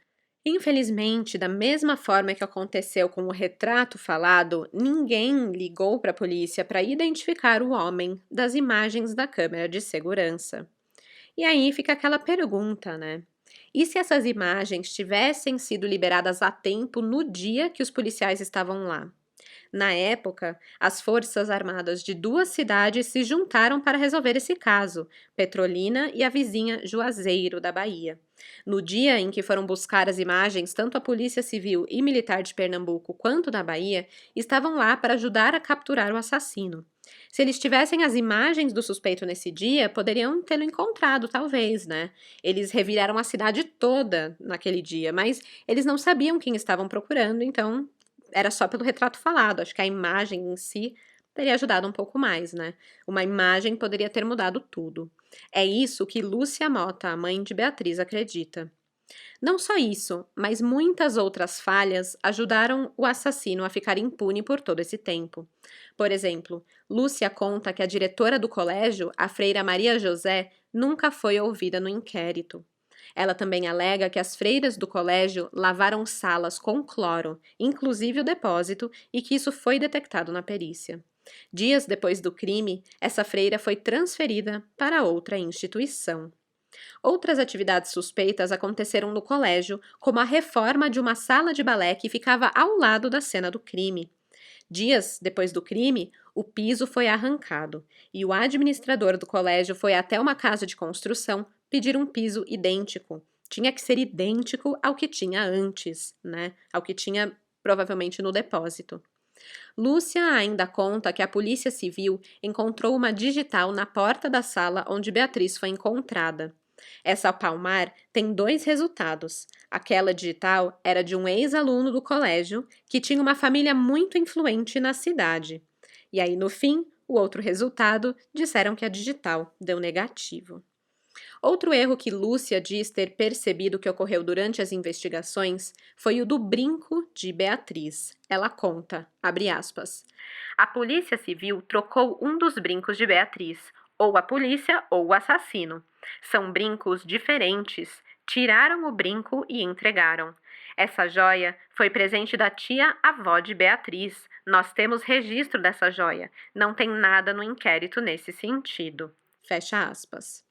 Infelizmente, da mesma forma que aconteceu com o retrato falado, ninguém ligou para a polícia para identificar o homem das imagens da câmera de segurança. E aí fica aquela pergunta, né? E se essas imagens tivessem sido liberadas a tempo no dia que os policiais estavam lá? Na época, as forças armadas de duas cidades se juntaram para resolver esse caso, Petrolina e a vizinha Juazeiro, da Bahia. No dia em que foram buscar as imagens, tanto a Polícia Civil e Militar de Pernambuco quanto da Bahia estavam lá para ajudar a capturar o assassino. Se eles tivessem as imagens do suspeito nesse dia, poderiam tê-lo encontrado, talvez, né? Eles reviraram a cidade toda naquele dia, mas eles não sabiam quem estavam procurando, então era só pelo retrato falado. Acho que a imagem em si teria ajudado um pouco mais, né? Uma imagem poderia ter mudado tudo. É isso que Lúcia Mota, a mãe de Beatriz, acredita. Não só isso, mas muitas outras falhas ajudaram o assassino a ficar impune por todo esse tempo. Por exemplo, Lúcia conta que a diretora do colégio, a freira Maria José, nunca foi ouvida no inquérito. Ela também alega que as freiras do colégio lavaram salas com cloro, inclusive o depósito, e que isso foi detectado na perícia. Dias depois do crime, essa freira foi transferida para outra instituição. Outras atividades suspeitas aconteceram no colégio, como a reforma de uma sala de balé que ficava ao lado da cena do crime. Dias depois do crime, o piso foi arrancado e o administrador do colégio foi até uma casa de construção pedir um piso idêntico. Tinha que ser idêntico ao que tinha antes, né? Ao que tinha provavelmente no depósito. Lúcia ainda conta que a Polícia Civil encontrou uma digital na porta da sala onde Beatriz foi encontrada. Essa palmar tem dois resultados. Aquela digital era de um ex-aluno do colégio que tinha uma família muito influente na cidade. E aí, no fim, o outro resultado disseram que a digital deu negativo. Outro erro que Lúcia diz ter percebido que ocorreu durante as investigações foi o do brinco de Beatriz. Ela conta, abre aspas, a Polícia Civil trocou um dos brincos de Beatriz, ou a polícia ou o assassino. São brincos diferentes. Tiraram o brinco e entregaram. Essa joia foi presente da tia-avó de Beatriz. Nós temos registro dessa joia. Não tem nada no inquérito nesse sentido. Fecha aspas.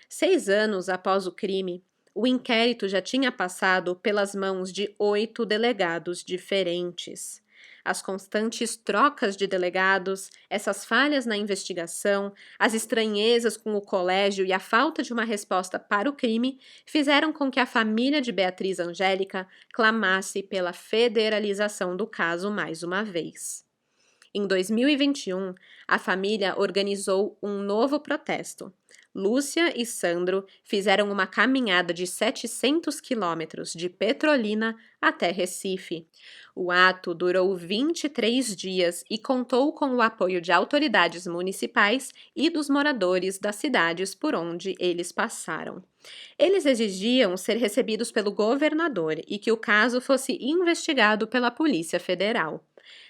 6 anos após o crime, o inquérito já tinha passado pelas mãos de 8 delegados diferentes. As constantes trocas de delegados, essas falhas na investigação, as estranhezas com o colégio e a falta de uma resposta para o crime fizeram com que a família de Beatriz Angélica clamasse pela federalização do caso mais uma vez. Em 2021, a família organizou um novo protesto. Lúcia e Sandro fizeram uma caminhada de 700 quilômetros de Petrolina até Recife. O ato durou 23 dias e contou com o apoio de autoridades municipais e dos moradores das cidades por onde eles passaram. Eles exigiam ser recebidos pelo governador e que o caso fosse investigado pela Polícia Federal.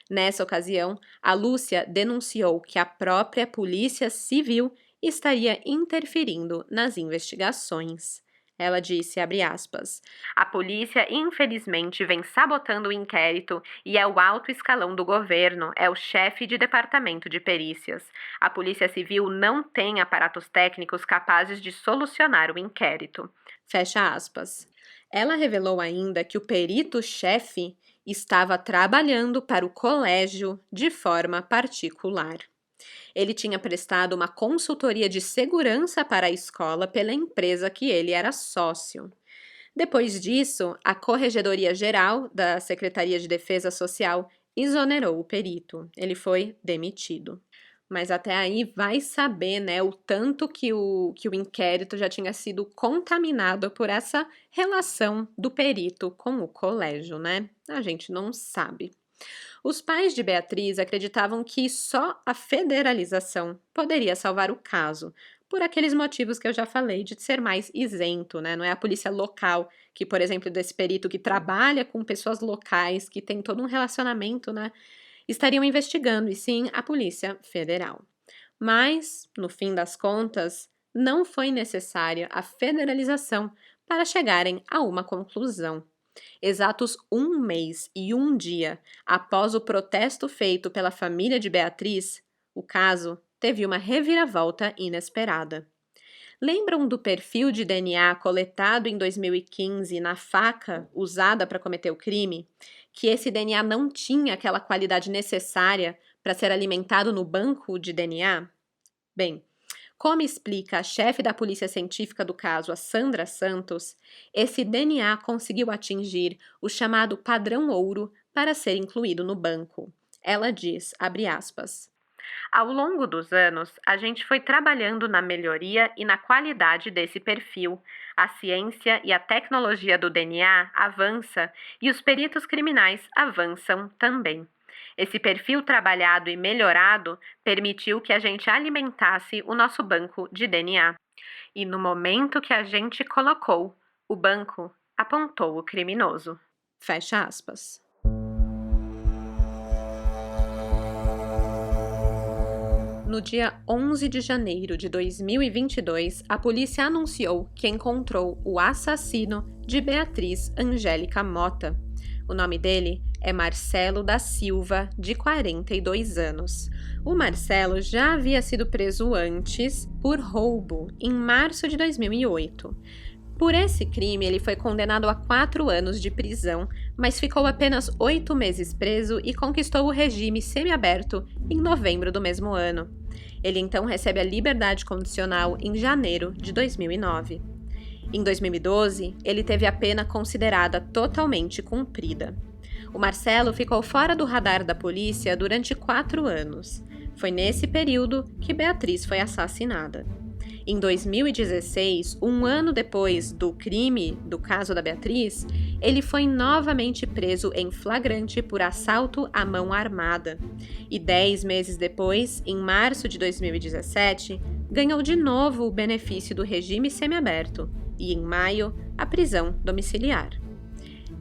Nessa ocasião, a Lúcia denunciou que a própria Polícia Civil estaria interferindo nas investigações. Ela disse, abre aspas, a polícia infelizmente vem sabotando o inquérito e é o alto escalão do governo, é o chefe de departamento de perícias. A Polícia Civil não tem aparatos técnicos capazes de solucionar o inquérito. Fecha aspas. Ela revelou ainda que o perito-chefe estava trabalhando para o colégio de forma particular. Ele tinha prestado uma consultoria de segurança para a escola pela empresa que ele era sócio. Depois disso, a Corregedoria Geral da Secretaria de Defesa Social exonerou o perito. Ele foi demitido. Mas até aí vai saber, né, o tanto que o inquérito já tinha sido contaminado por essa relação do perito com o colégio, né? A gente não sabe. Os pais de Beatriz acreditavam que só a federalização poderia salvar o caso, por aqueles motivos que eu já falei de ser mais isento, né? Não é a polícia local, que, por exemplo, desse perito que trabalha com pessoas locais, que tem todo um relacionamento, né? Estariam investigando, e sim a Polícia Federal. Mas, no fim das contas, não foi necessária a federalização para chegarem a uma conclusão. Exatos um mês e um dia após o protesto feito pela família de Beatriz, o caso teve uma reviravolta inesperada. Lembram do perfil de DNA coletado em 2015 na faca usada para cometer o crime? Que esse DNA não tinha aquela qualidade necessária para ser alimentado no banco de DNA? Bem, como explica a chefe da polícia científica do caso, a Sandra Santos, esse DNA conseguiu atingir o chamado padrão ouro para ser incluído no banco. Ela diz, abre aspas, ao longo dos anos, a gente foi trabalhando na melhoria e na qualidade desse perfil. A ciência e a tecnologia do DNA avança e os peritos criminais avançam também. Esse perfil trabalhado e melhorado permitiu que a gente alimentasse o nosso banco de DNA. E no momento que a gente colocou, o banco apontou o criminoso. Fecha aspas. No dia 11 de janeiro de 2022, a polícia anunciou que encontrou o assassino de Beatriz Angélica Mota. O nome dele é Marcelo da Silva, de 42 anos. O Marcelo já havia sido preso antes por roubo, em março de 2008. Por esse crime, ele foi condenado a 4 anos de prisão, mas ficou apenas 8 meses preso e conquistou o regime semiaberto em novembro do mesmo ano. Ele então recebe a liberdade condicional em janeiro de 2009. Em 2012, ele teve a pena considerada totalmente cumprida. O Marcelo ficou fora do radar da polícia durante 4 anos. Foi nesse período que Beatriz foi assassinada. Em 2016, um ano depois do crime do caso da Beatriz, ele foi novamente preso em flagrante por assalto à mão armada. E 10 meses depois, em março de 2017, ganhou de novo o benefício do regime semiaberto e, em maio, a prisão domiciliar.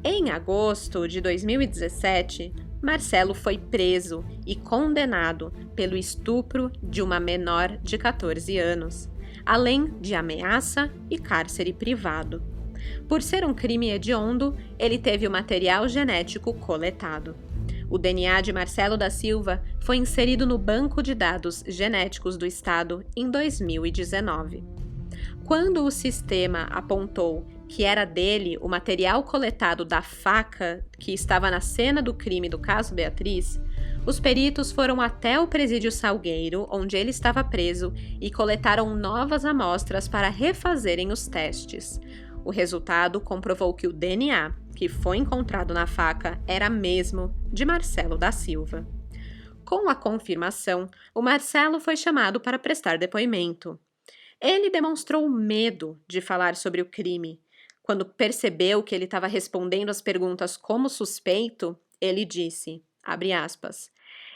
Em agosto de 2017, Marcelo foi preso e condenado pelo estupro de uma menor de 14 anos. Além de ameaça e cárcere privado. Por ser um crime hediondo, ele teve o material genético coletado. O DNA de Marcelo da Silva foi inserido no Banco de Dados Genéticos do Estado em 2019. Quando o sistema apontou que era dele o material coletado da faca que estava na cena do crime do caso Beatriz, os peritos foram até o presídio Salgueiro, onde ele estava preso, e coletaram novas amostras para refazerem os testes. O resultado comprovou que o DNA, que foi encontrado na faca, era mesmo de Marcelo da Silva. Com a confirmação, o Marcelo foi chamado para prestar depoimento. Ele demonstrou medo de falar sobre o crime. Quando percebeu que ele estava respondendo as perguntas como suspeito, ele disse, abre aspas,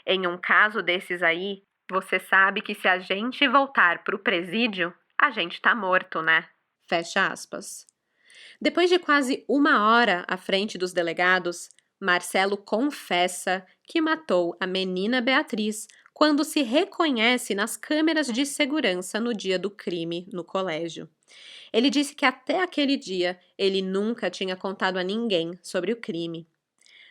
em um caso desses aí, você sabe que se a gente voltar para o presídio, a gente tá morto, né? Fecha aspas. Depois de quase 1 hora à frente dos delegados, Marcelo confessa que matou a menina Beatriz quando se reconhece nas câmeras de segurança no dia do crime no colégio. Ele disse que até aquele dia ele nunca tinha contado a ninguém sobre o crime.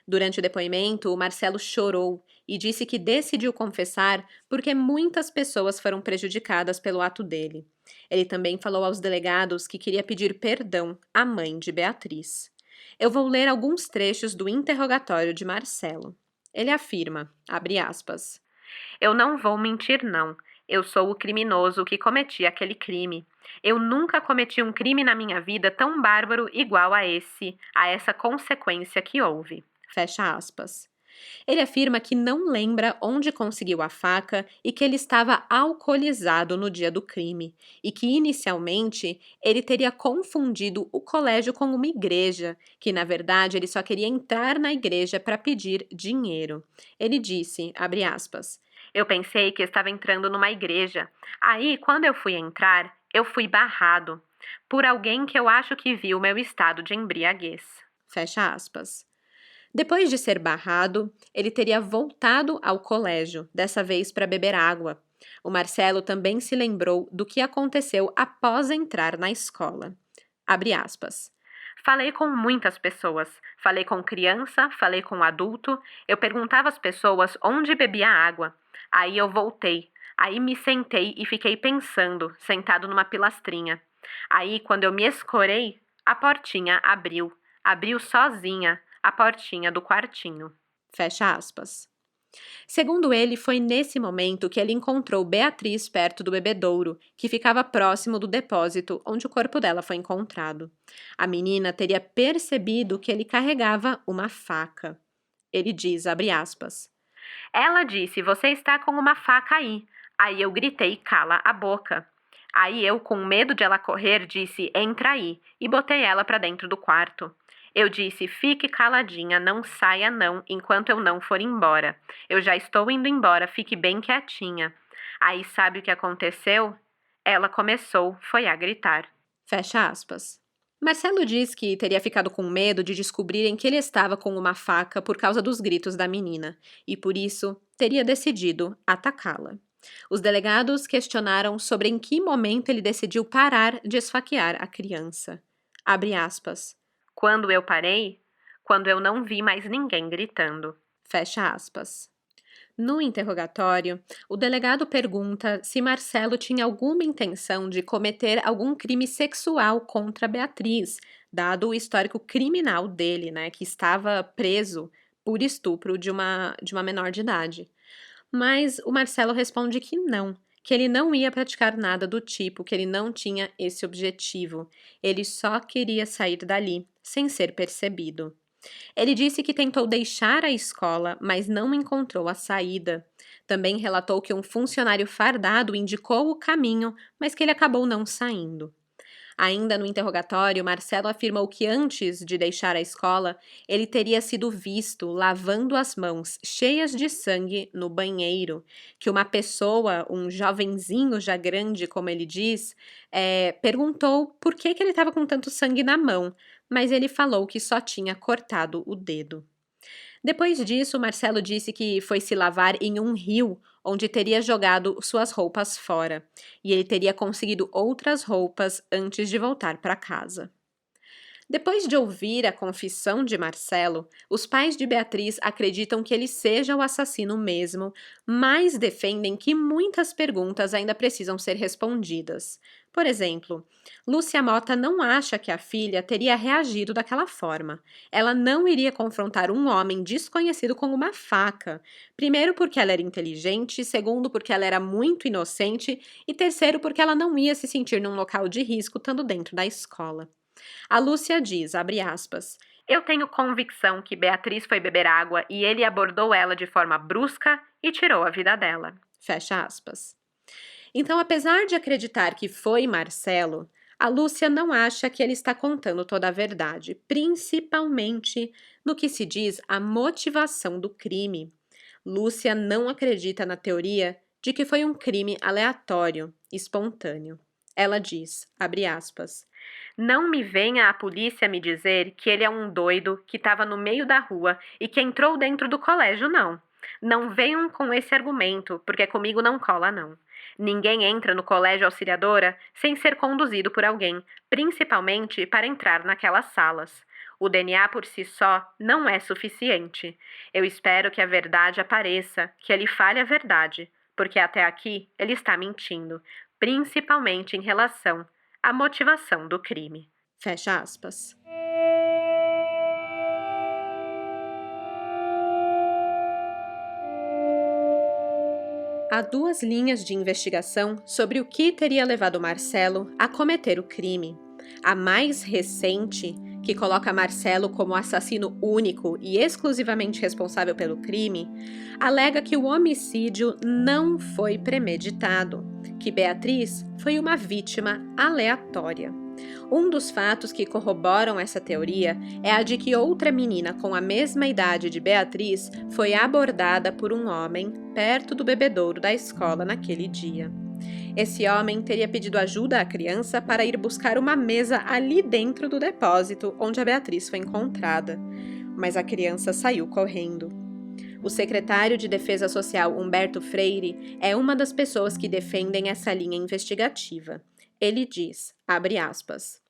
Durante o depoimento, o Marcelo chorou e disse que decidiu confessar porque muitas pessoas foram prejudicadas pelo ato dele. Ele também falou aos delegados que queria pedir perdão à mãe de Beatriz. Eu vou ler alguns trechos do interrogatório de Marcelo. Ele afirma, abre aspas, eu não vou mentir não, eu sou o criminoso que cometi aquele crime. Eu nunca cometi um crime na minha vida tão bárbaro igual a essa consequência que houve. Fecha aspas. Ele afirma que não lembra onde conseguiu a faca e que ele estava alcoolizado no dia do crime, e que inicialmente ele teria confundido o colégio com uma igreja, que na verdade ele só queria entrar na igreja para pedir dinheiro. Ele disse, abre aspas, eu pensei que estava entrando numa igreja. Aí, quando eu fui entrar, eu fui barrado por alguém que eu acho que viu meu estado de embriaguez. Fecha aspas. Depois de ser barrado, ele teria voltado ao colégio, dessa vez para beber água. O Marcelo também se lembrou do que aconteceu após entrar na escola. Abre aspas. Falei com muitas pessoas. Falei com criança, falei com adulto. Eu perguntava às pessoas onde bebia água. Aí eu voltei. Aí me sentei e fiquei pensando, sentado numa pilastrinha. Aí, quando eu me escorei, a portinha abriu. Abriu sozinha a portinha do quartinho. Fecha aspas. Segundo ele, foi nesse momento que ele encontrou Beatriz perto do bebedouro, que ficava próximo do depósito onde o corpo dela foi encontrado. A menina teria percebido que ele carregava uma faca. Ele diz, abre aspas, ela disse, você está com uma faca aí. Aí eu gritei, cala a boca. Aí eu, com medo de ela correr, disse, entra aí, e botei ela para dentro do quarto. Eu disse, fique caladinha, não saia não, enquanto eu não for embora. Eu já estou indo embora, fique bem quietinha. Aí sabe o que aconteceu? Ela começou, foi a gritar. Fecha aspas. Marcelo diz que teria ficado com medo de descobrirem que ele estava com uma faca por causa dos gritos da menina, e por isso teria decidido atacá-la. Os delegados questionaram sobre em que momento ele decidiu parar de esfaquear a criança. Abre aspas. Quando eu parei, quando eu não vi mais ninguém gritando. Fecha aspas. No interrogatório, o delegado pergunta se Marcelo tinha alguma intenção de cometer algum crime sexual contra Beatriz, dado o histórico criminal dele, né, que estava preso por estupro de uma menor de idade. Mas o Marcelo responde que ele não ia praticar nada do tipo, que ele não tinha esse objetivo. Ele só queria sair dali, sem ser percebido. Ele disse que tentou deixar a escola, mas não encontrou a saída. Também relatou que um funcionário fardado indicou o caminho, mas que ele acabou não saindo. Ainda no interrogatório, Marcelo afirmou que antes de deixar a escola, ele teria sido visto lavando as mãos cheias de sangue no banheiro, que uma pessoa, um jovenzinho já grande, como ele diz, perguntou por que ele estava com tanto sangue na mão, mas ele falou que só tinha cortado o dedo. Depois disso, Marcelo disse que foi se lavar em um rio, onde teria jogado suas roupas fora, e ele teria conseguido outras roupas antes de voltar para casa. Depois de ouvir a confissão de Marcelo, os pais de Beatriz acreditam que ele seja o assassino mesmo, mas defendem que muitas perguntas ainda precisam ser respondidas. Por exemplo, Lúcia Mota não acha que a filha teria reagido daquela forma. Ela não iria confrontar um homem desconhecido com uma faca. Primeiro, porque ela era inteligente, segundo, porque ela era muito inocente, e terceiro, porque ela não ia se sentir num local de risco estando dentro da escola. A Lúcia diz, abre aspas, eu tenho convicção que Beatriz foi beber água e ele abordou ela de forma brusca e tirou a vida dela. Fecha aspas. Então, apesar de acreditar que foi Marcelo, a Lúcia não acha que ele está contando toda a verdade, principalmente no que se diz a motivação do crime. Lúcia não acredita na teoria de que foi um crime aleatório, espontâneo. Ela diz, abre aspas, não me venha a polícia me dizer que ele é um doido que estava no meio da rua e que entrou dentro do colégio, não. Não venham com esse argumento, porque comigo não cola, não. Ninguém entra no colégio Auxiliadora sem ser conduzido por alguém, principalmente para entrar naquelas salas. O DNA por si só não é suficiente. Eu espero que a verdade apareça, que ele fale a verdade, porque até aqui ele está mentindo, principalmente em relação à motivação do crime. Fecha aspas. Há duas linhas de investigação sobre o que teria levado Marcelo a cometer o crime. A mais recente, que coloca Marcelo como assassino único e exclusivamente responsável pelo crime, alega que o homicídio não foi premeditado, que Beatriz foi uma vítima aleatória. Um dos fatos que corroboram essa teoria é a de que outra menina com a mesma idade de Beatriz foi abordada por um homem perto do bebedouro da escola naquele dia. Esse homem teria pedido ajuda à criança para ir buscar uma mesa ali dentro do depósito onde a Beatriz foi encontrada, mas a criança saiu correndo. O secretário de Defesa Social Humberto Freire é uma das pessoas que defendem essa linha investigativa. Ele diz, abre aspas,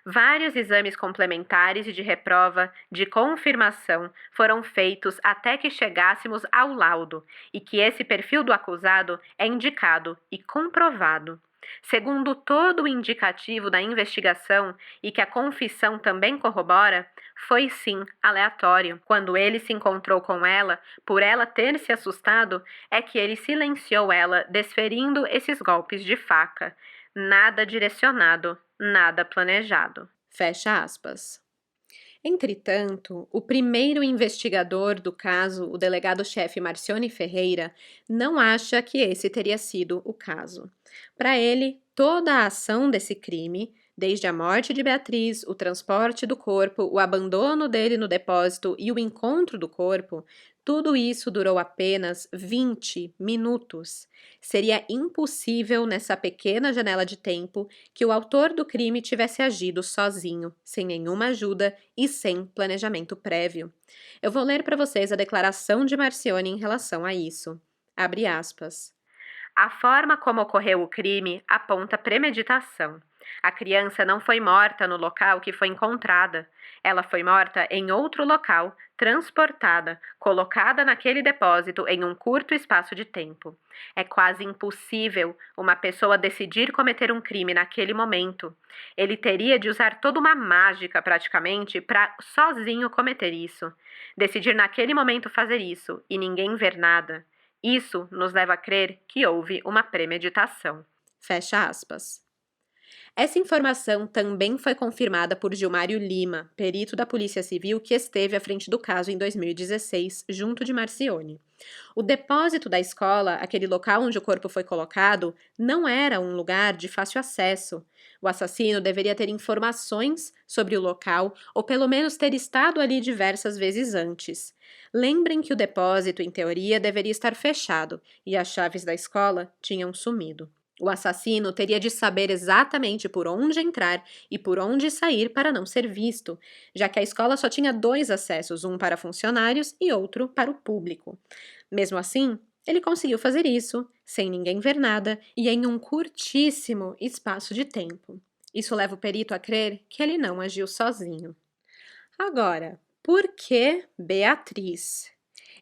vários exames complementares e de reprova, de confirmação, foram feitos até que chegássemos ao laudo e que esse perfil do acusado é indicado e comprovado. Segundo todo o indicativo da investigação e que a confissão também corrobora, foi sim aleatório. Quando ele se encontrou com ela, por ela ter se assustado, é que ele silenciou ela, desferindo esses golpes de faca. Nada direcionado, nada planejado. Fecha aspas. Entretanto, o primeiro investigador do caso, o delegado-chefe Marcione Ferreira, não acha que esse teria sido o caso. Para ele, toda a ação desse crime, desde a morte de Beatriz, o transporte do corpo, o abandono dele no depósito e o encontro do corpo, tudo isso durou apenas 20 minutos. Seria impossível, nessa pequena janela de tempo, que o autor do crime tivesse agido sozinho, sem nenhuma ajuda e sem planejamento prévio. Eu vou ler para vocês a declaração de Marcione em relação a isso. Abre aspas. A forma como ocorreu o crime aponta premeditação. A criança não foi morta no local que foi encontrada. Ela foi morta em outro local, transportada, colocada naquele depósito em um curto espaço de tempo. É quase impossível uma pessoa decidir cometer um crime naquele momento. Ele teria de usar toda uma mágica, praticamente, para sozinho cometer isso. Decidir naquele momento fazer isso e ninguém ver nada. Isso nos leva a crer que houve uma premeditação. Fecha aspas. Essa informação também foi confirmada por Gilmário Lima, perito da Polícia Civil que esteve à frente do caso em 2016, junto de Marcione. O depósito da escola, aquele local onde o corpo foi colocado, não era um lugar de fácil acesso. O assassino deveria ter informações sobre o local ou pelo menos ter estado ali diversas vezes antes. Lembrem que o depósito, em teoria, deveria estar fechado e as chaves da escola tinham sumido. O assassino teria de saber exatamente por onde entrar e por onde sair para não ser visto, já que a escola só tinha 2 acessos, um para funcionários e outro para o público. Mesmo assim, ele conseguiu fazer isso, sem ninguém ver nada e em um curtíssimo espaço de tempo. Isso leva o perito a crer que ele não agiu sozinho. Agora, por que Beatriz?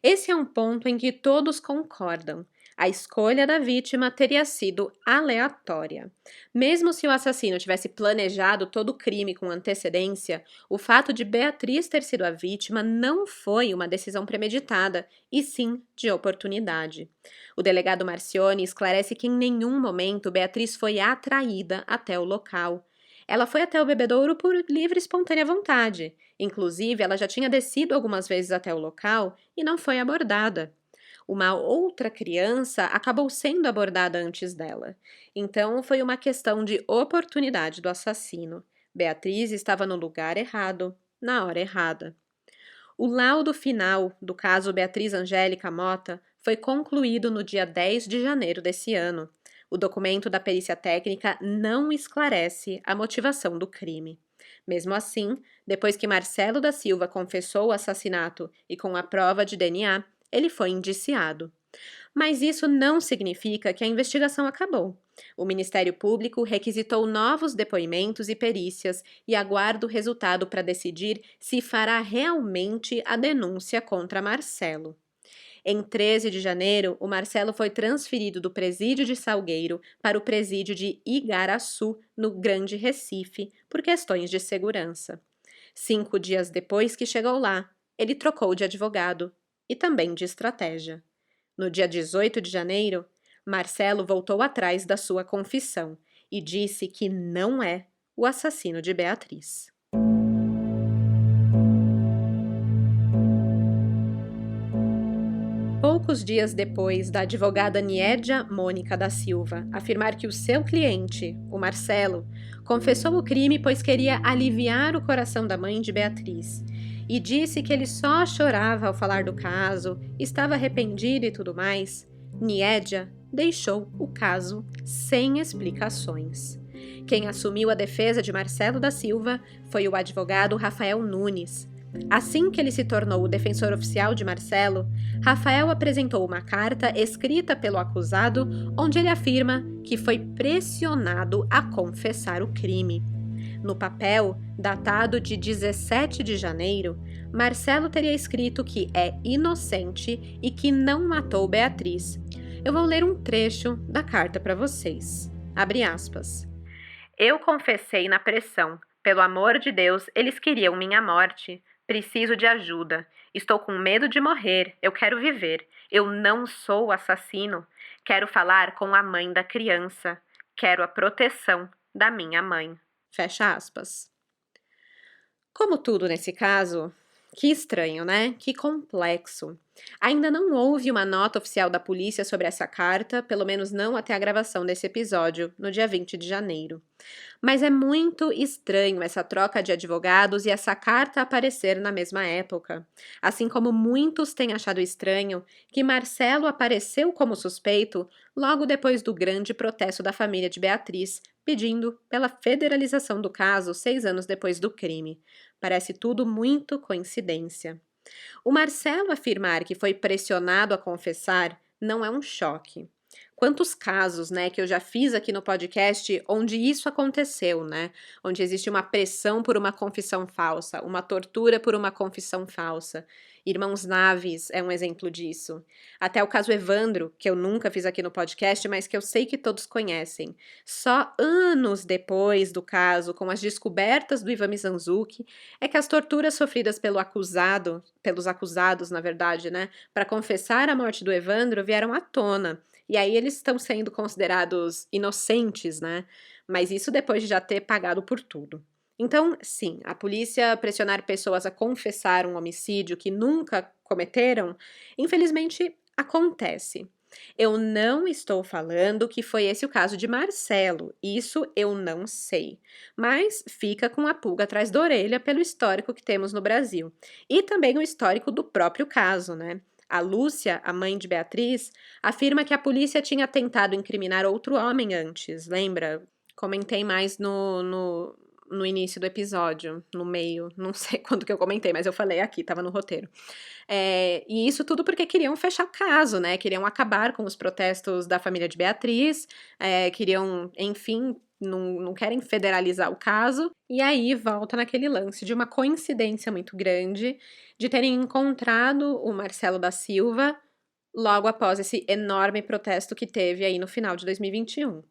Esse é um ponto em que todos concordam. A escolha da vítima teria sido aleatória. Mesmo se o assassino tivesse planejado todo o crime com antecedência, o fato de Beatriz ter sido a vítima não foi uma decisão premeditada, e sim de oportunidade. O delegado Marcione esclarece que em nenhum momento Beatriz foi atraída até o local. Ela foi até o bebedouro por livre e espontânea vontade. Inclusive, ela já tinha descido algumas vezes até o local e não foi abordada. Uma outra criança acabou sendo abordada antes dela. Então, foi uma questão de oportunidade do assassino. Beatriz estava no lugar errado, na hora errada. O laudo final do caso Beatriz Angélica Mota foi concluído no dia 10 de janeiro desse ano. O documento da perícia técnica não esclarece a motivação do crime. Mesmo assim, depois que Marcelo da Silva confessou o assassinato e com a prova de DNA, ele foi indiciado. Mas isso não significa que a investigação acabou. O Ministério Público requisitou novos depoimentos e perícias e aguarda o resultado para decidir se fará realmente a denúncia contra Marcelo. Em 13 de janeiro, o Marcelo foi transferido do presídio de Salgueiro para o presídio de Igaraçu, no Grande Recife, por questões de segurança. 5 dias depois que chegou lá, ele trocou de advogado e também de estratégia. No dia 18 de janeiro, Marcelo voltou atrás da sua confissão e disse que não é o assassino de Beatriz. poucos dias depois da advogada Niédia Mônica da Silva afirmar que o seu cliente, o Marcelo, confessou o crime pois queria aliviar o coração da mãe de Beatriz e disse que ele só chorava ao falar do caso, estava arrependido e tudo mais, Niédia deixou o caso sem explicações. Quem assumiu a defesa de Marcelo da Silva foi o advogado Rafael Nunes. Assim que ele se tornou o defensor oficial de Marcelo, Rafael apresentou uma carta escrita pelo acusado, onde ele afirma que foi pressionado a confessar o crime. No papel, datado de 17 de janeiro, Marcelo teria escrito que é inocente e que não matou Beatriz. Eu vou ler um trecho da carta para vocês. Abre aspas. Eu confessei na pressão. Pelo amor de Deus, eles queriam minha morte. Preciso de ajuda. Estou com medo de morrer. Eu quero viver. Eu não sou assassino. Quero falar com a mãe da criança. Quero a proteção da minha mãe. Fecha aspas. Como tudo nesse caso, que estranho, né? Que complexo. Ainda não houve uma nota oficial da polícia sobre essa carta, pelo menos não até a gravação desse episódio, no dia 20 de janeiro. Mas é muito estranho essa troca de advogados e essa carta aparecer na mesma época. Assim como muitos têm achado estranho que Marcelo apareceu como suspeito logo depois do grande protesto da família de Beatriz, pedindo pela federalização do caso 6 anos depois do crime. Parece tudo muito coincidência. O Marcelo afirmar que foi pressionado a confessar não é um choque. Quantos casos, né, que eu já fiz aqui no podcast onde isso aconteceu, né? Onde existe uma pressão por uma confissão falsa, uma tortura por uma confissão falsa. Irmãos Naves é um exemplo disso. Até o caso Evandro, que eu nunca fiz aqui no podcast, mas que eu sei que todos conhecem. Só anos depois do caso, com as descobertas do Ivan Mizanzuki, é que as torturas sofridas pelos acusados, na verdade, né, para confessar a morte do Evandro vieram à tona. E aí eles estão sendo considerados inocentes, né? Mas isso depois de já ter pagado por tudo. Então, sim, a polícia pressionar pessoas a confessar um homicídio que nunca cometeram, infelizmente acontece. Eu não estou falando que foi esse o caso de Marcelo, isso eu não sei. Mas fica com a pulga atrás da orelha pelo histórico que temos no Brasil. E também o histórico do próprio caso, né? A Lúcia, a mãe de Beatriz, afirma que a polícia tinha tentado incriminar outro homem antes, lembra? Comentei mais no início do episódio, no meio, não sei quando que eu comentei, mas eu falei aqui, tava no roteiro. E isso tudo porque queriam fechar o caso, né? Queriam acabar com os protestos da família de Beatriz, queriam, enfim, não querem federalizar o caso, e aí volta naquele lance de uma coincidência muito grande de terem encontrado o Marcelo da Silva logo após esse enorme protesto que teve aí no final de 2021.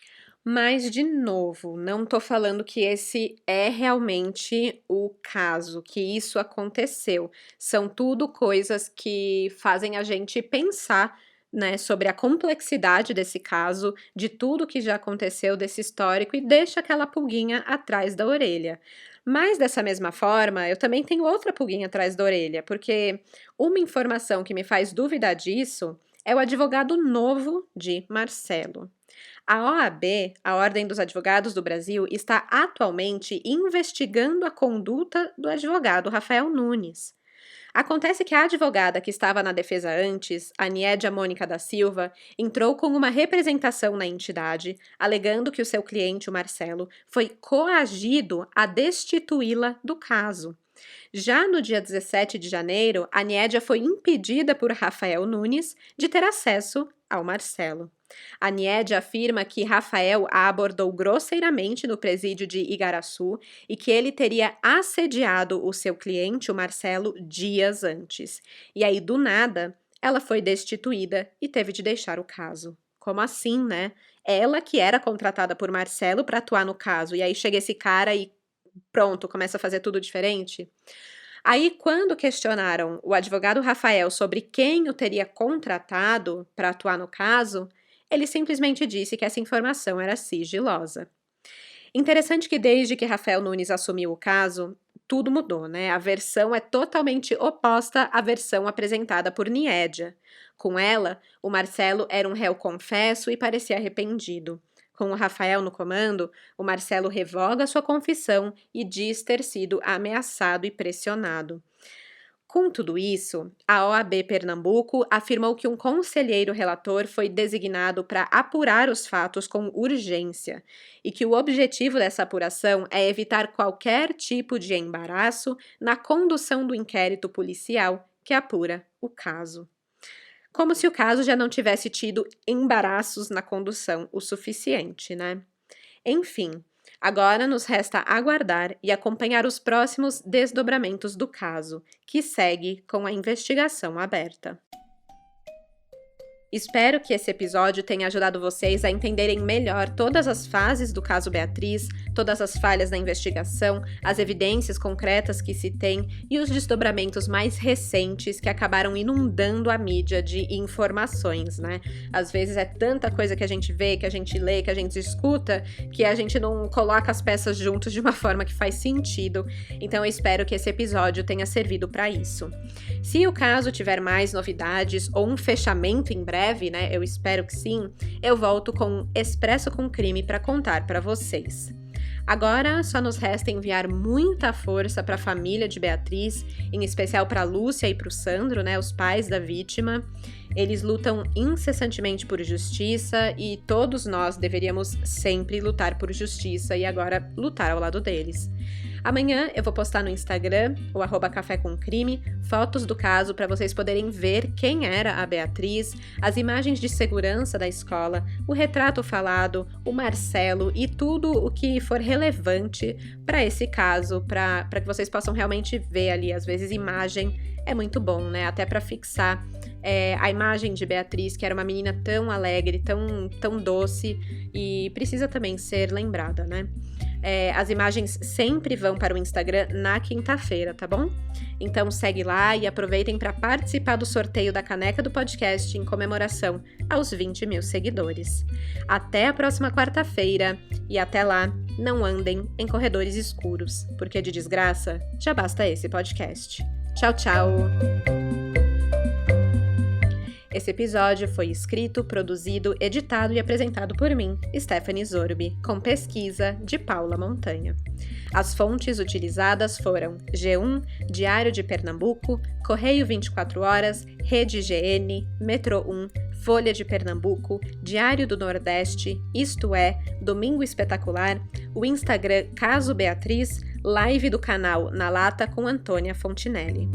Mas, de novo, não tô falando que esse é realmente o caso, que isso aconteceu. São tudo coisas que fazem a gente pensar, né, sobre a complexidade desse caso, de tudo que já aconteceu desse histórico e deixa aquela pulguinha atrás da orelha. Mas dessa mesma forma, eu também tenho outra pulguinha atrás da orelha, porque uma informação que me faz duvidar disso é o advogado novo de Marcelo. A OAB, a Ordem dos Advogados do Brasil, está atualmente investigando a conduta do advogado Rafael Nunes. Acontece que a advogada que estava na defesa antes, a Niédia Mônica da Silva, entrou com uma representação na entidade, alegando que o seu cliente, o Marcelo, foi coagido a destituí-la do caso. Já no dia 17 de janeiro, a Niédia foi impedida por Rafael Nunes de ter acesso ao Marcelo. A Niédia afirma que Rafael a abordou grosseiramente no presídio de Igaraçu e que ele teria assediado o seu cliente, o Marcelo, dias antes. E aí, do nada, ela foi destituída e teve de deixar o caso. Como assim, né? Ela que era contratada por Marcelo para atuar no caso, e aí chega esse cara e pronto, começa a fazer tudo diferente? Aí, quando questionaram o advogado Rafael sobre quem o teria contratado para atuar no caso, ele simplesmente disse que essa informação era sigilosa. Interessante que desde que Rafael Nunes assumiu o caso, tudo mudou, né? A versão é totalmente oposta à versão apresentada por Niédia. Com ela, o Marcelo era um réu confesso e parecia arrependido. Com o Rafael no comando, o Marcelo revoga sua confissão e diz ter sido ameaçado e pressionado. Com tudo isso, a OAB Pernambuco afirmou que um conselheiro relator foi designado para apurar os fatos com urgência e que o objetivo dessa apuração é evitar qualquer tipo de embaraço na condução do inquérito policial que apura o caso. Como se o caso já não tivesse tido embaraços na condução o suficiente, né? Enfim, agora nos resta aguardar e acompanhar os próximos desdobramentos do caso, que segue com a investigação aberta. Espero que esse episódio tenha ajudado vocês a entenderem melhor todas as fases do caso Beatriz, todas as falhas na investigação, as evidências concretas que se tem e os desdobramentos mais recentes que acabaram inundando a mídia de informações, né? Às vezes é tanta coisa que a gente vê, que a gente lê, que a gente escuta, que a gente não coloca as peças juntos de uma forma que faz sentido. Então eu espero que esse episódio tenha servido para isso. Se o caso tiver mais novidades ou um fechamento em breve, né, eu espero que sim, eu volto com um Expresso com Crime para contar para vocês. Agora só nos resta enviar muita força para a família de Beatriz, em especial para a Lúcia e para o Sandro, né, os pais da vítima. Eles lutam incessantemente por justiça e todos nós deveríamos sempre lutar por justiça e agora lutar ao lado deles. Amanhã eu vou postar no Instagram, o @cafécomcrime, fotos do caso para vocês poderem ver quem era a Beatriz, as imagens de segurança da escola, o retrato falado, o Marcelo e tudo o que for relevante para esse caso, para que vocês possam realmente ver ali. Às vezes imagem é muito bom, né? Até para fixar a imagem de Beatriz, que era uma menina tão alegre, tão doce e precisa também ser lembrada, né? As imagens sempre vão para o Instagram na quinta-feira, tá bom? Então segue lá e aproveitem para participar do sorteio da caneca do podcast em comemoração aos 20 mil seguidores. Até a próxima quarta-feira e até lá, não andem em corredores escuros, porque de desgraça já basta esse podcast. Tchau, tchau! Esse episódio foi escrito, produzido, editado e apresentado por mim, Stephanie Zorbi, com pesquisa de Paula Montanha. As fontes utilizadas foram G1, Diário de Pernambuco, Correio 24 Horas, Rede GN, Metro 1, Folha de Pernambuco, Diário do Nordeste, Isto É, Domingo Espetacular, o Instagram Caso Beatriz, live do canal Na Lata com Antônia Fontinelli.